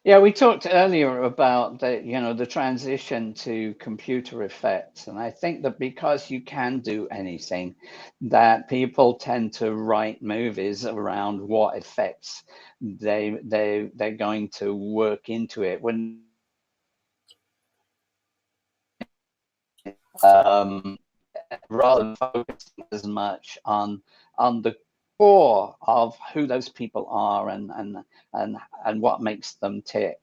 Yeah, we talked earlier about the transition to computer effects, and I think that because you can do anything, that people tend to write movies around what effects they're going to work into it. When rather than focusing as much on the core of who those people are and what makes them tick.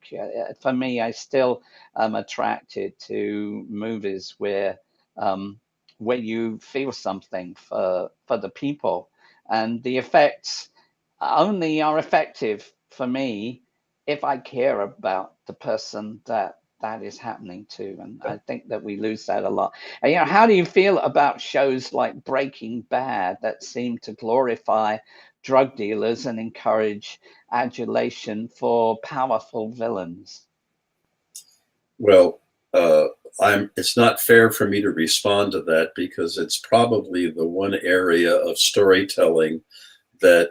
For me, I still am attracted to movies where you feel something for the people, and the effects only are effective for me if I care about the person that is happening to. And I think that we lose that a lot. And, how do you feel about shows like Breaking Bad that seem to glorify drug dealers and encourage adulation for powerful villains? Well, it's not fair for me to respond to that because it's probably the one area of storytelling that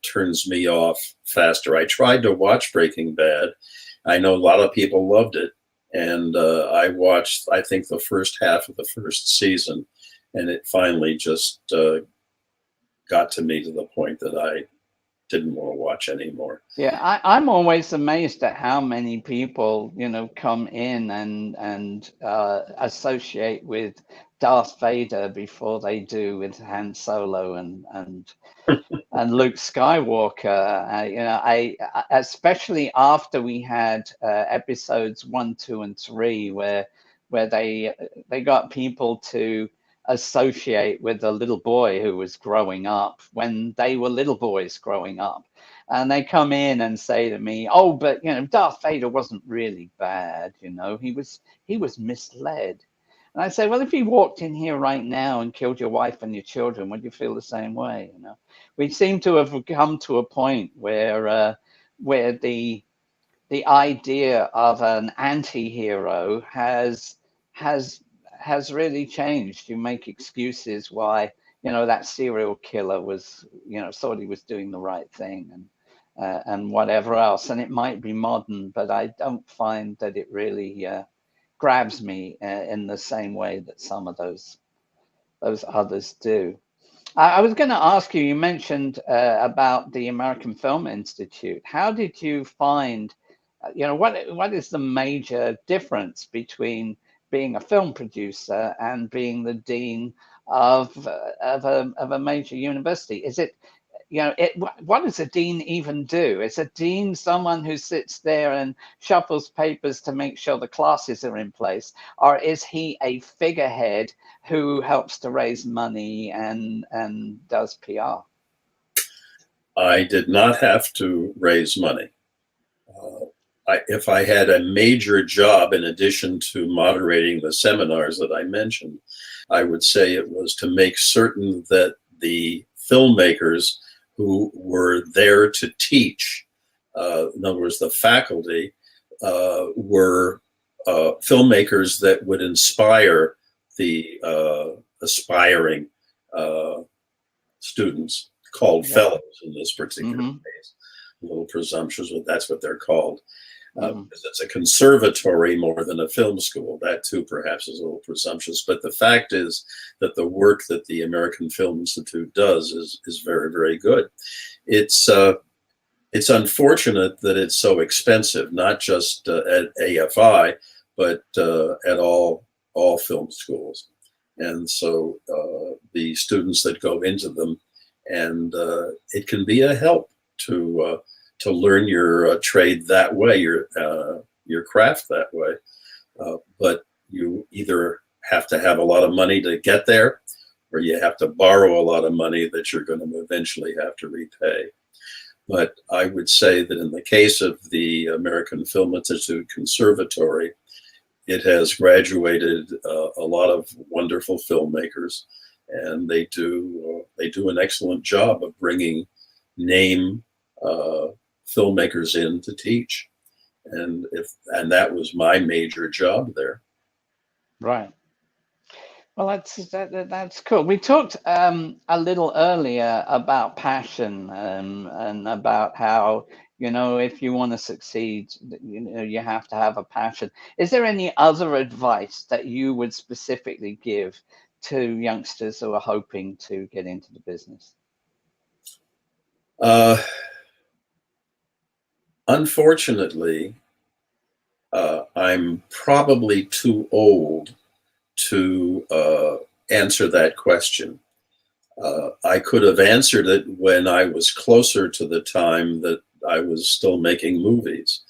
turns me off faster. I tried to watch Breaking Bad. I know a lot of people loved it. And I watched, I think, the first half of the first season, and it finally just got to me to the point that I didn't want to watch anymore. Yeah, I'm always amazed at how many people, come in and associate with Darth Vader before they do with Han Solo and Luke Skywalker. I especially after we had episodes 1, 2, and 3, where they got people to associate with a little boy who was growing up when they were little boys growing up, and they come in and say to me, "Oh, but Darth Vader wasn't really bad. He was misled." And I say, well, if he walked in here right now and killed your wife and your children, would you feel the same way? We seem to have come to a point where the idea of an anti-hero has really changed. You make excuses why that serial killer was thought he was doing the right thing and whatever else. And it might be modern, but I don't find that it really grabs me in the same way that some of those others do. I was going to ask you, you mentioned about the American Film Institute. How did you find, what is the major difference between being a film producer and being the dean of a major university? Is it, what does a dean even do? Is a dean someone who sits there and shuffles papers to make sure the classes are in place? Or is he a figurehead who helps to raise money and does PR? I did not have to raise money. If I had a major job in addition to moderating the seminars that I mentioned, I would say it was to make certain that the filmmakers who were there to teach, in other words, the faculty, were filmmakers that would inspire the aspiring students, called fellows in this particular case. A little presumptuous, but that's what they're called. Because it's a conservatory more than a film school. That too perhaps is a little presumptuous, but the fact is that the work that the American Film Institute does is very, very good. It's unfortunate that it's so expensive, not just at AFI, but at all film schools. And so the students that go into them, and it can be a help to learn your trade that way. your craft that way. But you either have to have a lot of money to get there, or you have to borrow a lot of money that you're going to eventually have to repay. But I would say that in the case of the American Film Institute Conservatory, it has graduated a lot of wonderful filmmakers, and they do an excellent job of bringing name filmmakers in to teach, and that was my major job there. Right. Well, that's cool. We talked a little earlier about passion and about how, if you want to succeed, you have to have a passion. Is there any other advice that you would specifically give to youngsters who are hoping to get into the business? Unfortunately, I'm probably too old to answer that question. I could have answered it when I was closer to the time that I was still making movies.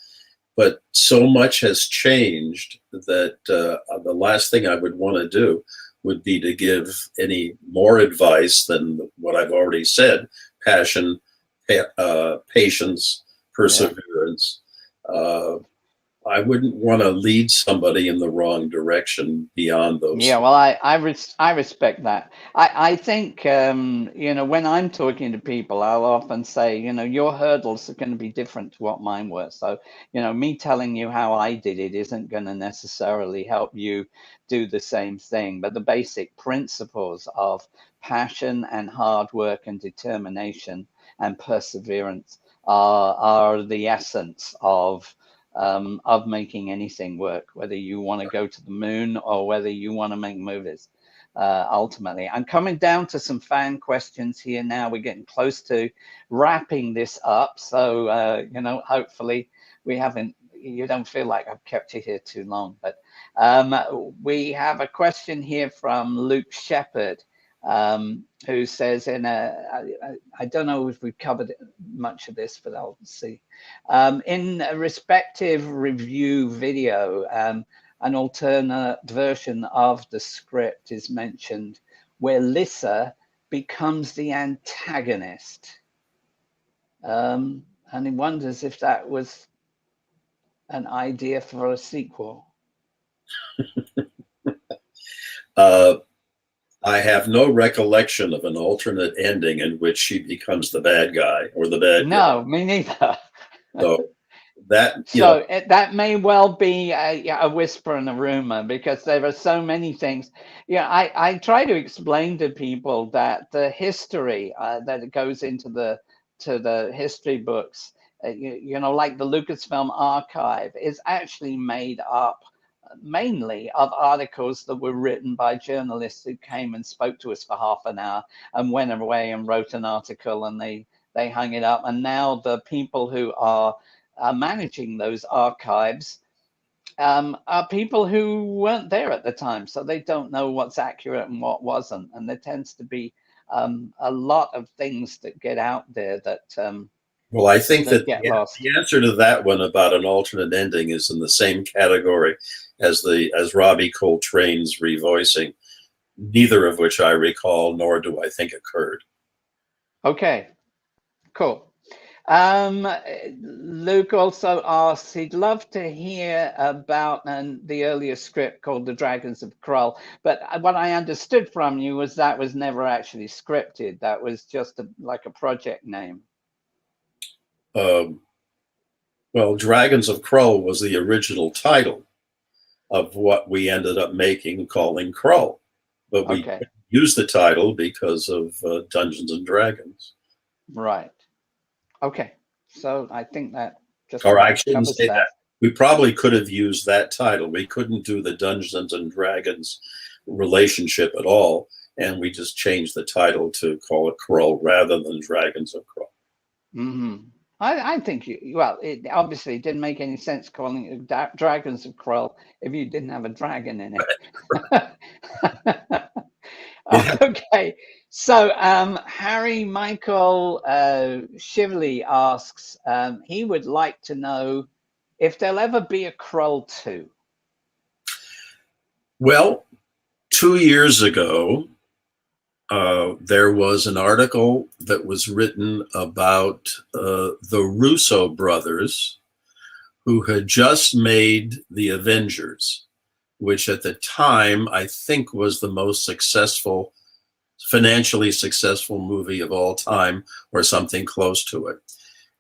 But so much has changed that the last thing I would want to do would be to give any more advice than what I've already said: passion, patience, perseverance. I wouldn't want to lead somebody in the wrong direction beyond those. Yeah, well, I respect that. I think, when I'm talking to people, I'll often say, your hurdles are going to be different to what mine were. So, me telling you how I did it isn't going to necessarily help you do the same thing. But the basic principles of passion and hard work and determination and perseverance are the essence of making anything work, whether you want to go to the moon or whether you want to make movies. Ultimately, I'm coming down to some fan questions here now. We're getting close to wrapping this up, so hopefully you don't feel like I've kept you here too long. But we have a question here from Luke Shepherd, who says, I don't know if we've covered much of this, but I'll see. In a respective review video, an alternate version of the script is mentioned where Lysett becomes the antagonist. And he wonders if that was an idea for a sequel. I have no recollection of an alternate ending in which she becomes the bad guy or the bad guy. No, me neither. So that that may well be a whisper and a rumor, because there are so many things. I try to explain to people that the history that goes into the history books, like the Lucasfilm archive, is actually made up mainly of articles that were written by journalists who came and spoke to us for half an hour and went away and wrote an article, and they hung it up. And now the people who are managing those archives are people who weren't there at the time, so they don't know what's accurate and what wasn't. And there tends to be a lot of things that get out there that well, I think that lost. The answer to that one about an alternate ending is in the same category as Robbie Coltrane's revoicing, neither of which I recall, nor do I think occurred. Okay, cool. Luke also asks, he'd love to hear about the earlier script called The Dragons of Krull. But what I understood from you was that was never actually scripted. That was just like a project name. Well, Dragons of Krull was the original title of what we ended up calling Krull. But we used the title because of Dungeons and Dragons. Right. Okay. So I think that just... Or I shouldn't say that. We probably could have used that title. We couldn't do the Dungeons and Dragons relationship at all. And we just changed the title to call it Krull rather than Dragons of Krull. Mm-hmm. I think it obviously didn't make any sense calling it Dragons of Krull if you didn't have a dragon in it. Okay, so Harry Michael Shively asks, he would like to know if there'll ever be a Krull 2. Well, 2 years ago, there was an article that was written about the Russo brothers, who had just made The Avengers, which at the time I think was the most successful, financially successful movie of all time, or something close to it.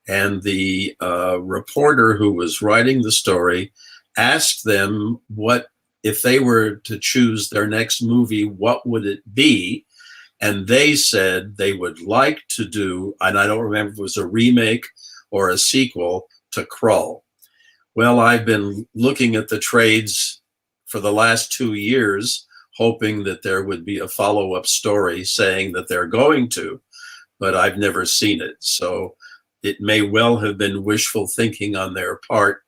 And the reporter who was writing the story asked them what, if they were to choose their next movie, what would it be? And they said they would like to do, and I don't remember if it was a remake or a sequel to Krull. Well, I've been looking at the trades for the last 2 years, hoping that there would be a follow-up story saying that they're going to, but I've never seen it. So it may well have been wishful thinking on their part.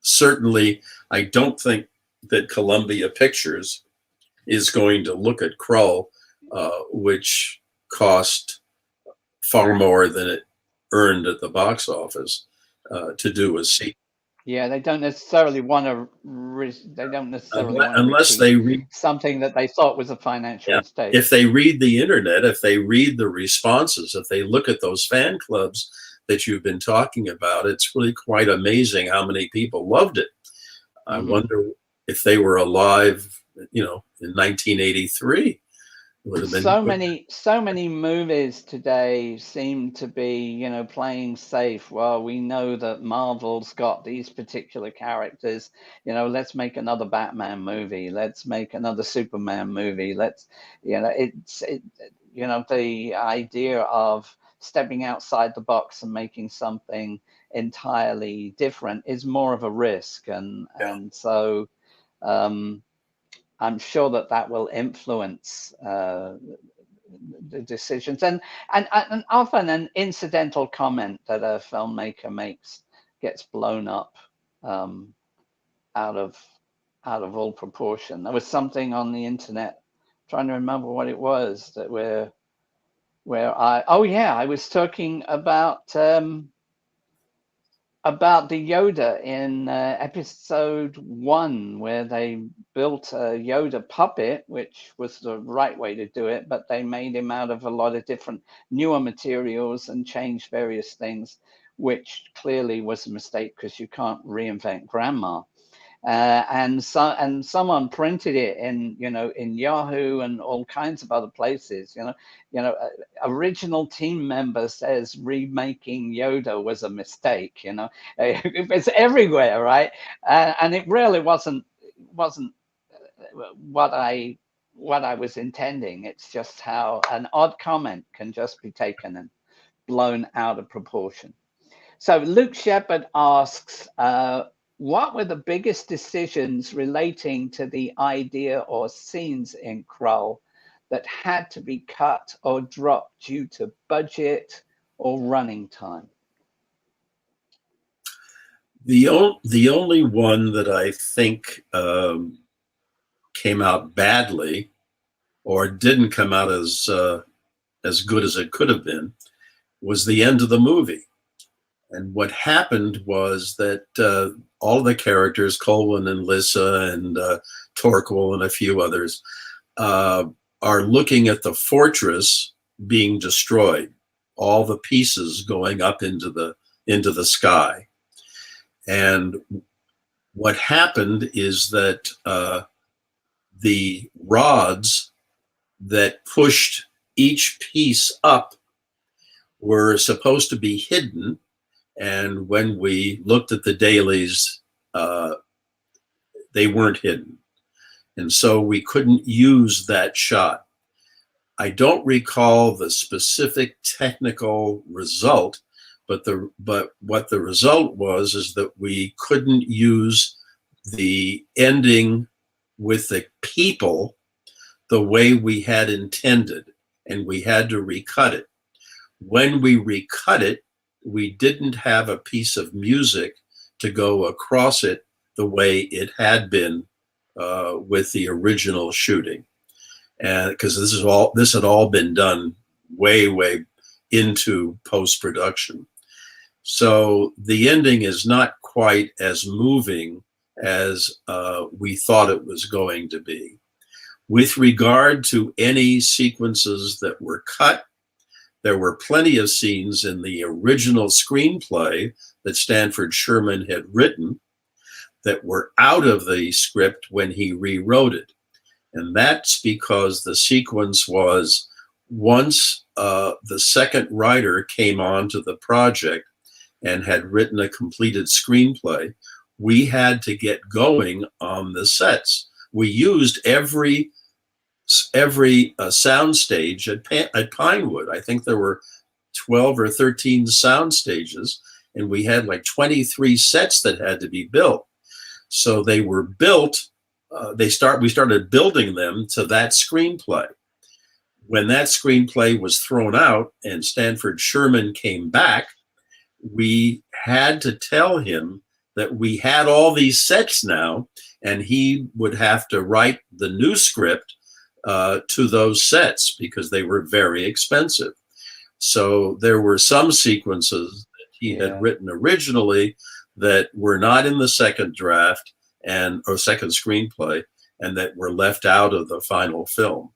Certainly, I don't think that Columbia Pictures is going to look at Krull, which cost far more than it earned at the box office, to do a sequel. Yeah, they don't necessarily want to. They don't necessarily want to unless they read something that they thought was a financial mistake. If they read the internet, if they read the responses, if they look at those fan clubs that you've been talking about, it's really quite amazing how many people loved it. I wonder if they were alive, in 1983. Would have been so many movies today seem to be, playing safe. Well, we know that Marvel's got these particular characters. Let's make another Batman movie. Let's make another Superman movie. Let's, the idea of stepping outside the box and making something entirely different is more of a risk, and so. I'm sure that will influence the decisions, and often an incidental comment that a filmmaker makes gets blown up out of all proportion. There was something on the internet, trying to remember what it was, that I was talking about the Yoda in episode 1, where they built a Yoda puppet, which was the right way to do it, but they made him out of a lot of different newer materials and changed various things, which clearly was a mistake because you can't reinvent grandma. And someone printed it in Yahoo and all kinds of other places. Original team member says remaking Yoda was a mistake. It's everywhere, right? And it really wasn't what I was intending. It's just how an odd comment can just be taken and blown out of proportion. So Luke Shepard asks, what were the biggest decisions relating to the idea or scenes in Krull that had to be cut or dropped due to budget or running time? The only one that I think came out badly, or didn't come out as good as it could have been, was the end of the movie. And what happened was that all the characters, Colwyn and Lyssa and Torquil and a few others, are looking at the fortress being destroyed, all the pieces going up into the sky. And what happened is that the rods that pushed each piece up were supposed to be hidden. And when we looked at the dailies, they weren't hidden. And so we couldn't use that shot. I don't recall the specific technical result, but what the result was is that we couldn't use the ending with the people the way we had intended, and we had to recut it. When we recut it, we didn't have a piece of music to go across it the way it had been with the original shooting, and because this had all been done way into post-production. So the ending is not quite as moving as we thought it was going to be. With regard to any sequences that were cut, there were plenty of scenes in the original screenplay that Stanford Sherman had written that were out of the script when he rewrote it. And that's because the sequence was, once the second writer came on to the project and had written a completed screenplay, we had to get going on the sets. We used every sound stage at Pinewood. I think there were 12 or 13 sound stages, and we had like 23 sets that had to be built. So they were built. We started building them to that screenplay. When that screenplay was thrown out and Stanford Sherman came back, we had to tell him that we had all these sets now, and he would have to write the new script to those sets because they were very expensive. So there were some sequences that he had written originally that were not in the second draft or second screenplay, and that were left out of the final film.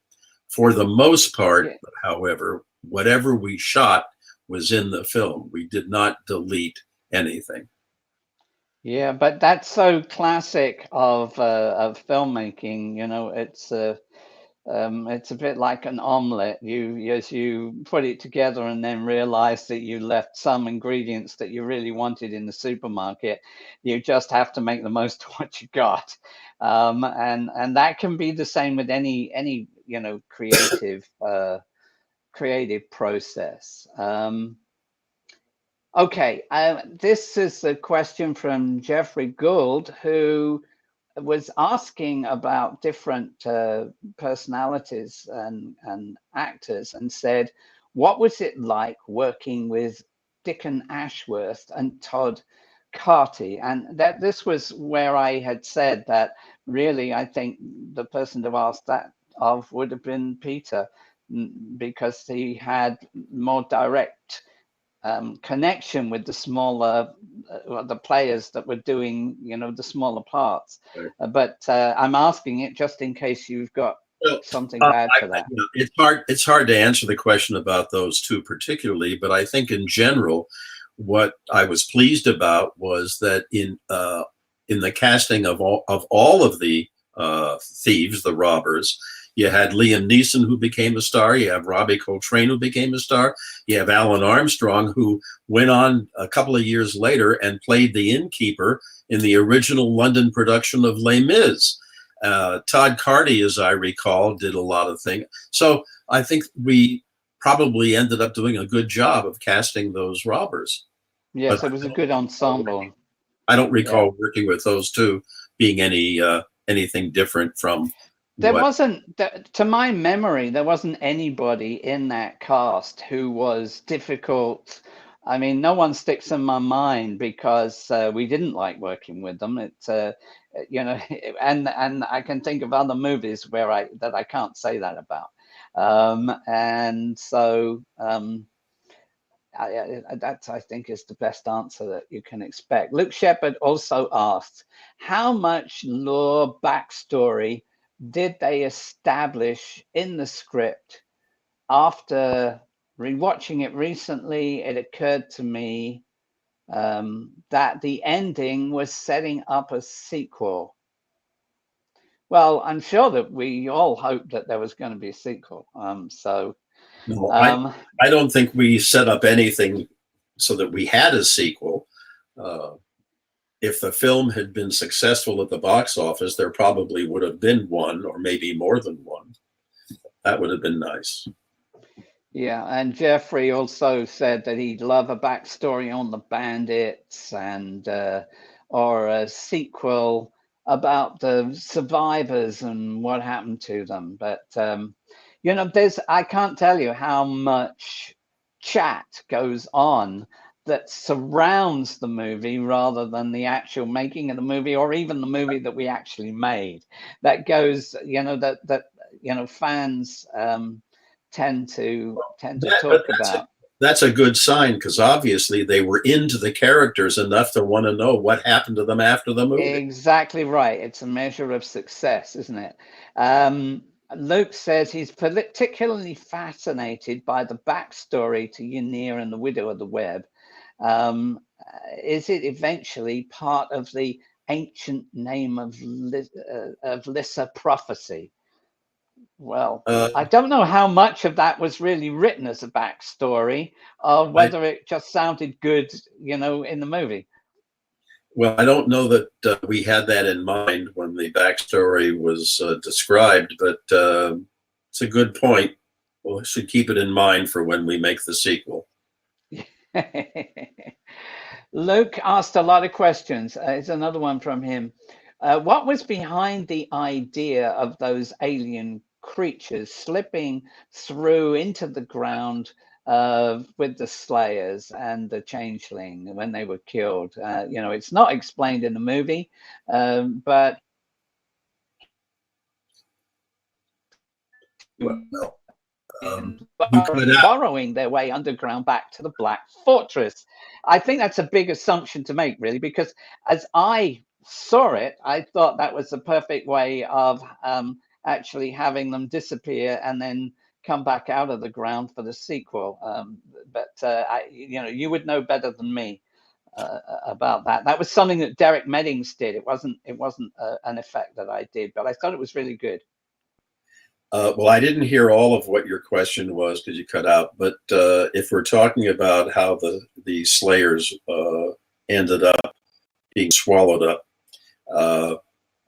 For the most part, however, whatever we shot was in the film. We did not delete anything. Yeah, but that's so classic of filmmaking. You know, it's a bit like an omelet. As you put it together and then realize that you left some ingredients that you really wanted in the supermarket, you just have to make the most of what you got. And that can be the same with any creative process. Okay, this is a question from Jeffrey Gould, who was asking about different personalities and actors, and said, what was it like working with Dickon Ashworth and Todd Carty? And that this was where I had said that really I think the person to ask that of would have been Peter, because he had more direct connection with the smaller the players that were doing the smaller parts. Right. But I'm asking it just in case you've got something to add to that. It's hard to answer the question about those two particularly, but I think in general what I was pleased about was that in the casting of all of the thieves, the robbers, you had Liam Neeson, who became a star. You have Robbie Coltrane, who became a star. You have Alan Armstrong, who went on a couple of years later and played the innkeeper in the original London production of Les Mis. Todd Carty, as I recall, did a lot of things. So I think we probably ended up doing a good job of casting those robbers. Yes, it was a good ensemble. I don't recall working with those two being anything different from. There wasn't, to my memory, there wasn't anybody in that cast who was difficult. I mean, no one sticks in my mind because we didn't like working with them. It's, and I can think of other movies where I can't say that about. And so that I think is the best answer that you can expect. Luke Shepard also asked, how much lore backstory did they establish in the script? After rewatching it recently, it occurred to me that the ending was setting up a sequel. Well, I'm sure that we all hoped that there was going to be a sequel. No, I don't think we set up anything so that we had a sequel. If the film had been successful at the box office, there probably would have been one, or maybe more than one. That would have been nice. Yeah, and Jeffrey also said that he'd love a backstory on the bandits and or a sequel about the survivors and what happened to them. But I can't tell you how much chat goes on that surrounds the movie rather than the actual making of the movie, or even the movie that we actually made. That goes, fans tend to talk about. that's a good sign, because obviously they were into the characters enough to want to know what happened to them after the movie. Exactly right. It's a measure of success, isn't it? Um, Luke says he's particularly fascinated by the backstory to Ynir and the Widow of the Web. Is it eventually part of the ancient name of Lysett prophecy? Well, Uh, I don't know how much of that was really written as a backstory, or I, whether it just sounded good, in the movie. well, I don't know that we had that in mind when the backstory was described, but it's a good point. We should keep it in mind for when we make the sequel. Luke asked a lot of questions. It's another one from him. What was behind the idea of those alien creatures slipping through into the ground with the Slayers and the Changeling when they were killed? It's not explained in the movie, but Well, you cut it out. burrowing their way underground back to the Black Fortress. I think that's a big assumption to make, really, because as I saw it, I thought that was the perfect way of actually having them disappear and then come back out of the ground for the sequel. You would know better than me about that. That was something that Derek Meddings did. It wasn't an effect that I did, but I thought it was really good. Well, I didn't hear all of what your question was because you cut out. But if we're talking about how the Slayers ended up being swallowed up,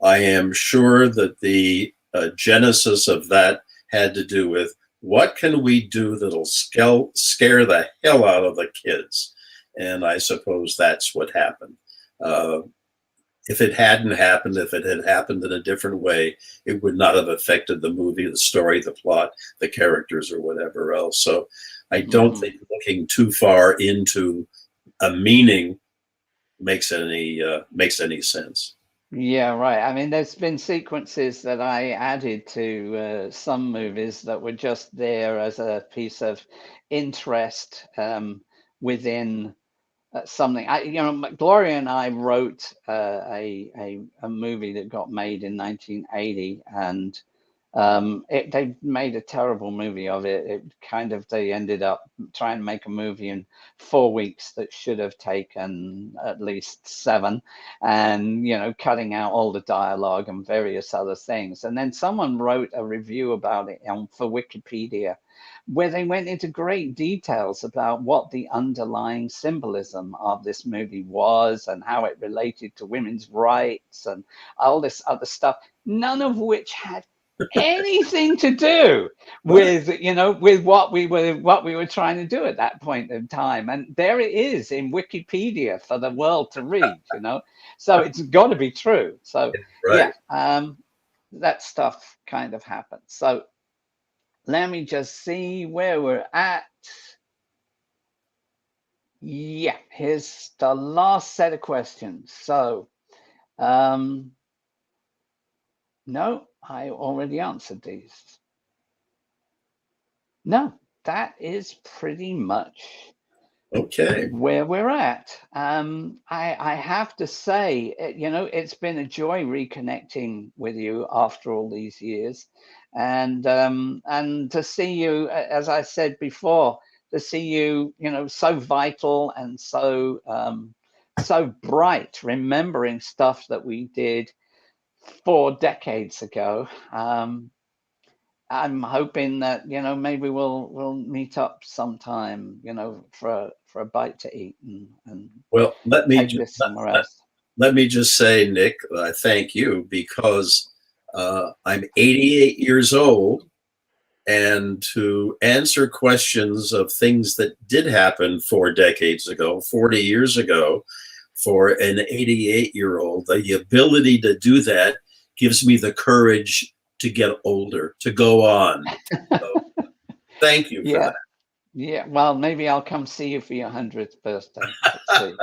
I am sure that the genesis of that had to do with what can we do that'll scare the hell out of the kids, and I suppose that's what happened. If it hadn't happened, if it had happened in a different way, it would not have affected the movie, the story, the plot, the characters, or whatever else. So I don't think looking too far into a meaning makes any sense. Yeah, right. I mean, there's been sequences that I added to some movies that were just there as a piece of interest within something. Gloria and I wrote a movie that got made in 1980, and they made a terrible movie of it. They ended up trying to make a movie in 4 weeks that should have taken at least 7, and cutting out all the dialogue and various other things. And then someone wrote a review about it for Wikipedia, where they went into great details about what the underlying symbolism of this movie was and how it related to women's rights and all this other stuff, none of which had anything to do with with what we were trying to do at that point in time. And there it is in Wikipedia for the world to read, so it's got to be true. So Right. yeah, that stuff kind of happens. So let me just see where we're at. Yeah, here's the last set of questions. So no, I already answered these. No, that is pretty much Okay. where we're at. I have to say, it's been a joy reconnecting with you after all these years, and to see you, as I said before, to see you, so vital and so bright, remembering stuff that we did 4 decades ago. I'm hoping that maybe we'll meet up sometime, for a bite to eat and Well, take this somewhere else. let me just say, Nick, thank you, because I'm 88 years old, and to answer questions of things that did happen 4 decades ago, 40 years ago, for an 88-year-old, the ability to do that gives me the courage to get older, to go on. So, thank you for that. Yeah. Well, maybe I'll come see you for your 100th birthday. Let's see.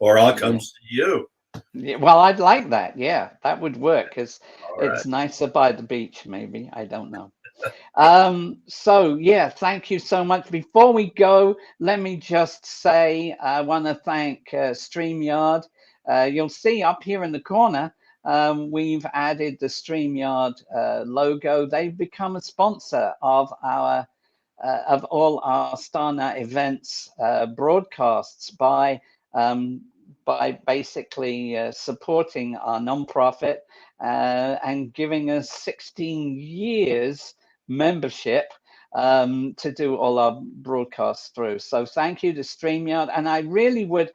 Or I'll come see you. Yeah, well, I'd like that. Yeah, that would work because All right. it's nicer by the beach. Maybe, I don't know. So yeah, thank you so much. Before we go, let me just say I want to thank StreamYard. You'll see up here in the corner, we've added the StreamYard logo. They've become a sponsor of all our StarNet events broadcasts by basically supporting our nonprofit and giving us 16 years membership to do all our broadcasts through. So thank you to StreamYard. And I really would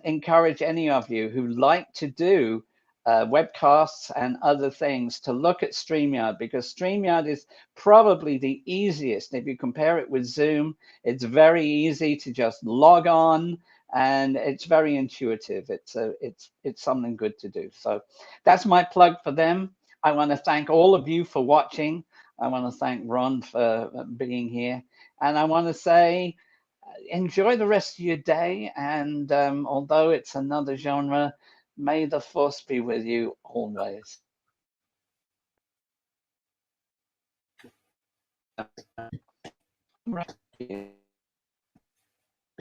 encourage any of you who like to do webcasts and other things to look at StreamYard, because StreamYard is probably the easiest. If you compare it with Zoom, it's very easy to just log on, and it's very intuitive. It's something good to do. So that's my plug for them. I want to thank all of you for watching. I want to thank Ron for being here, and I want to say enjoy the rest of your day. And although it's another genre, may the force be with you always. Right.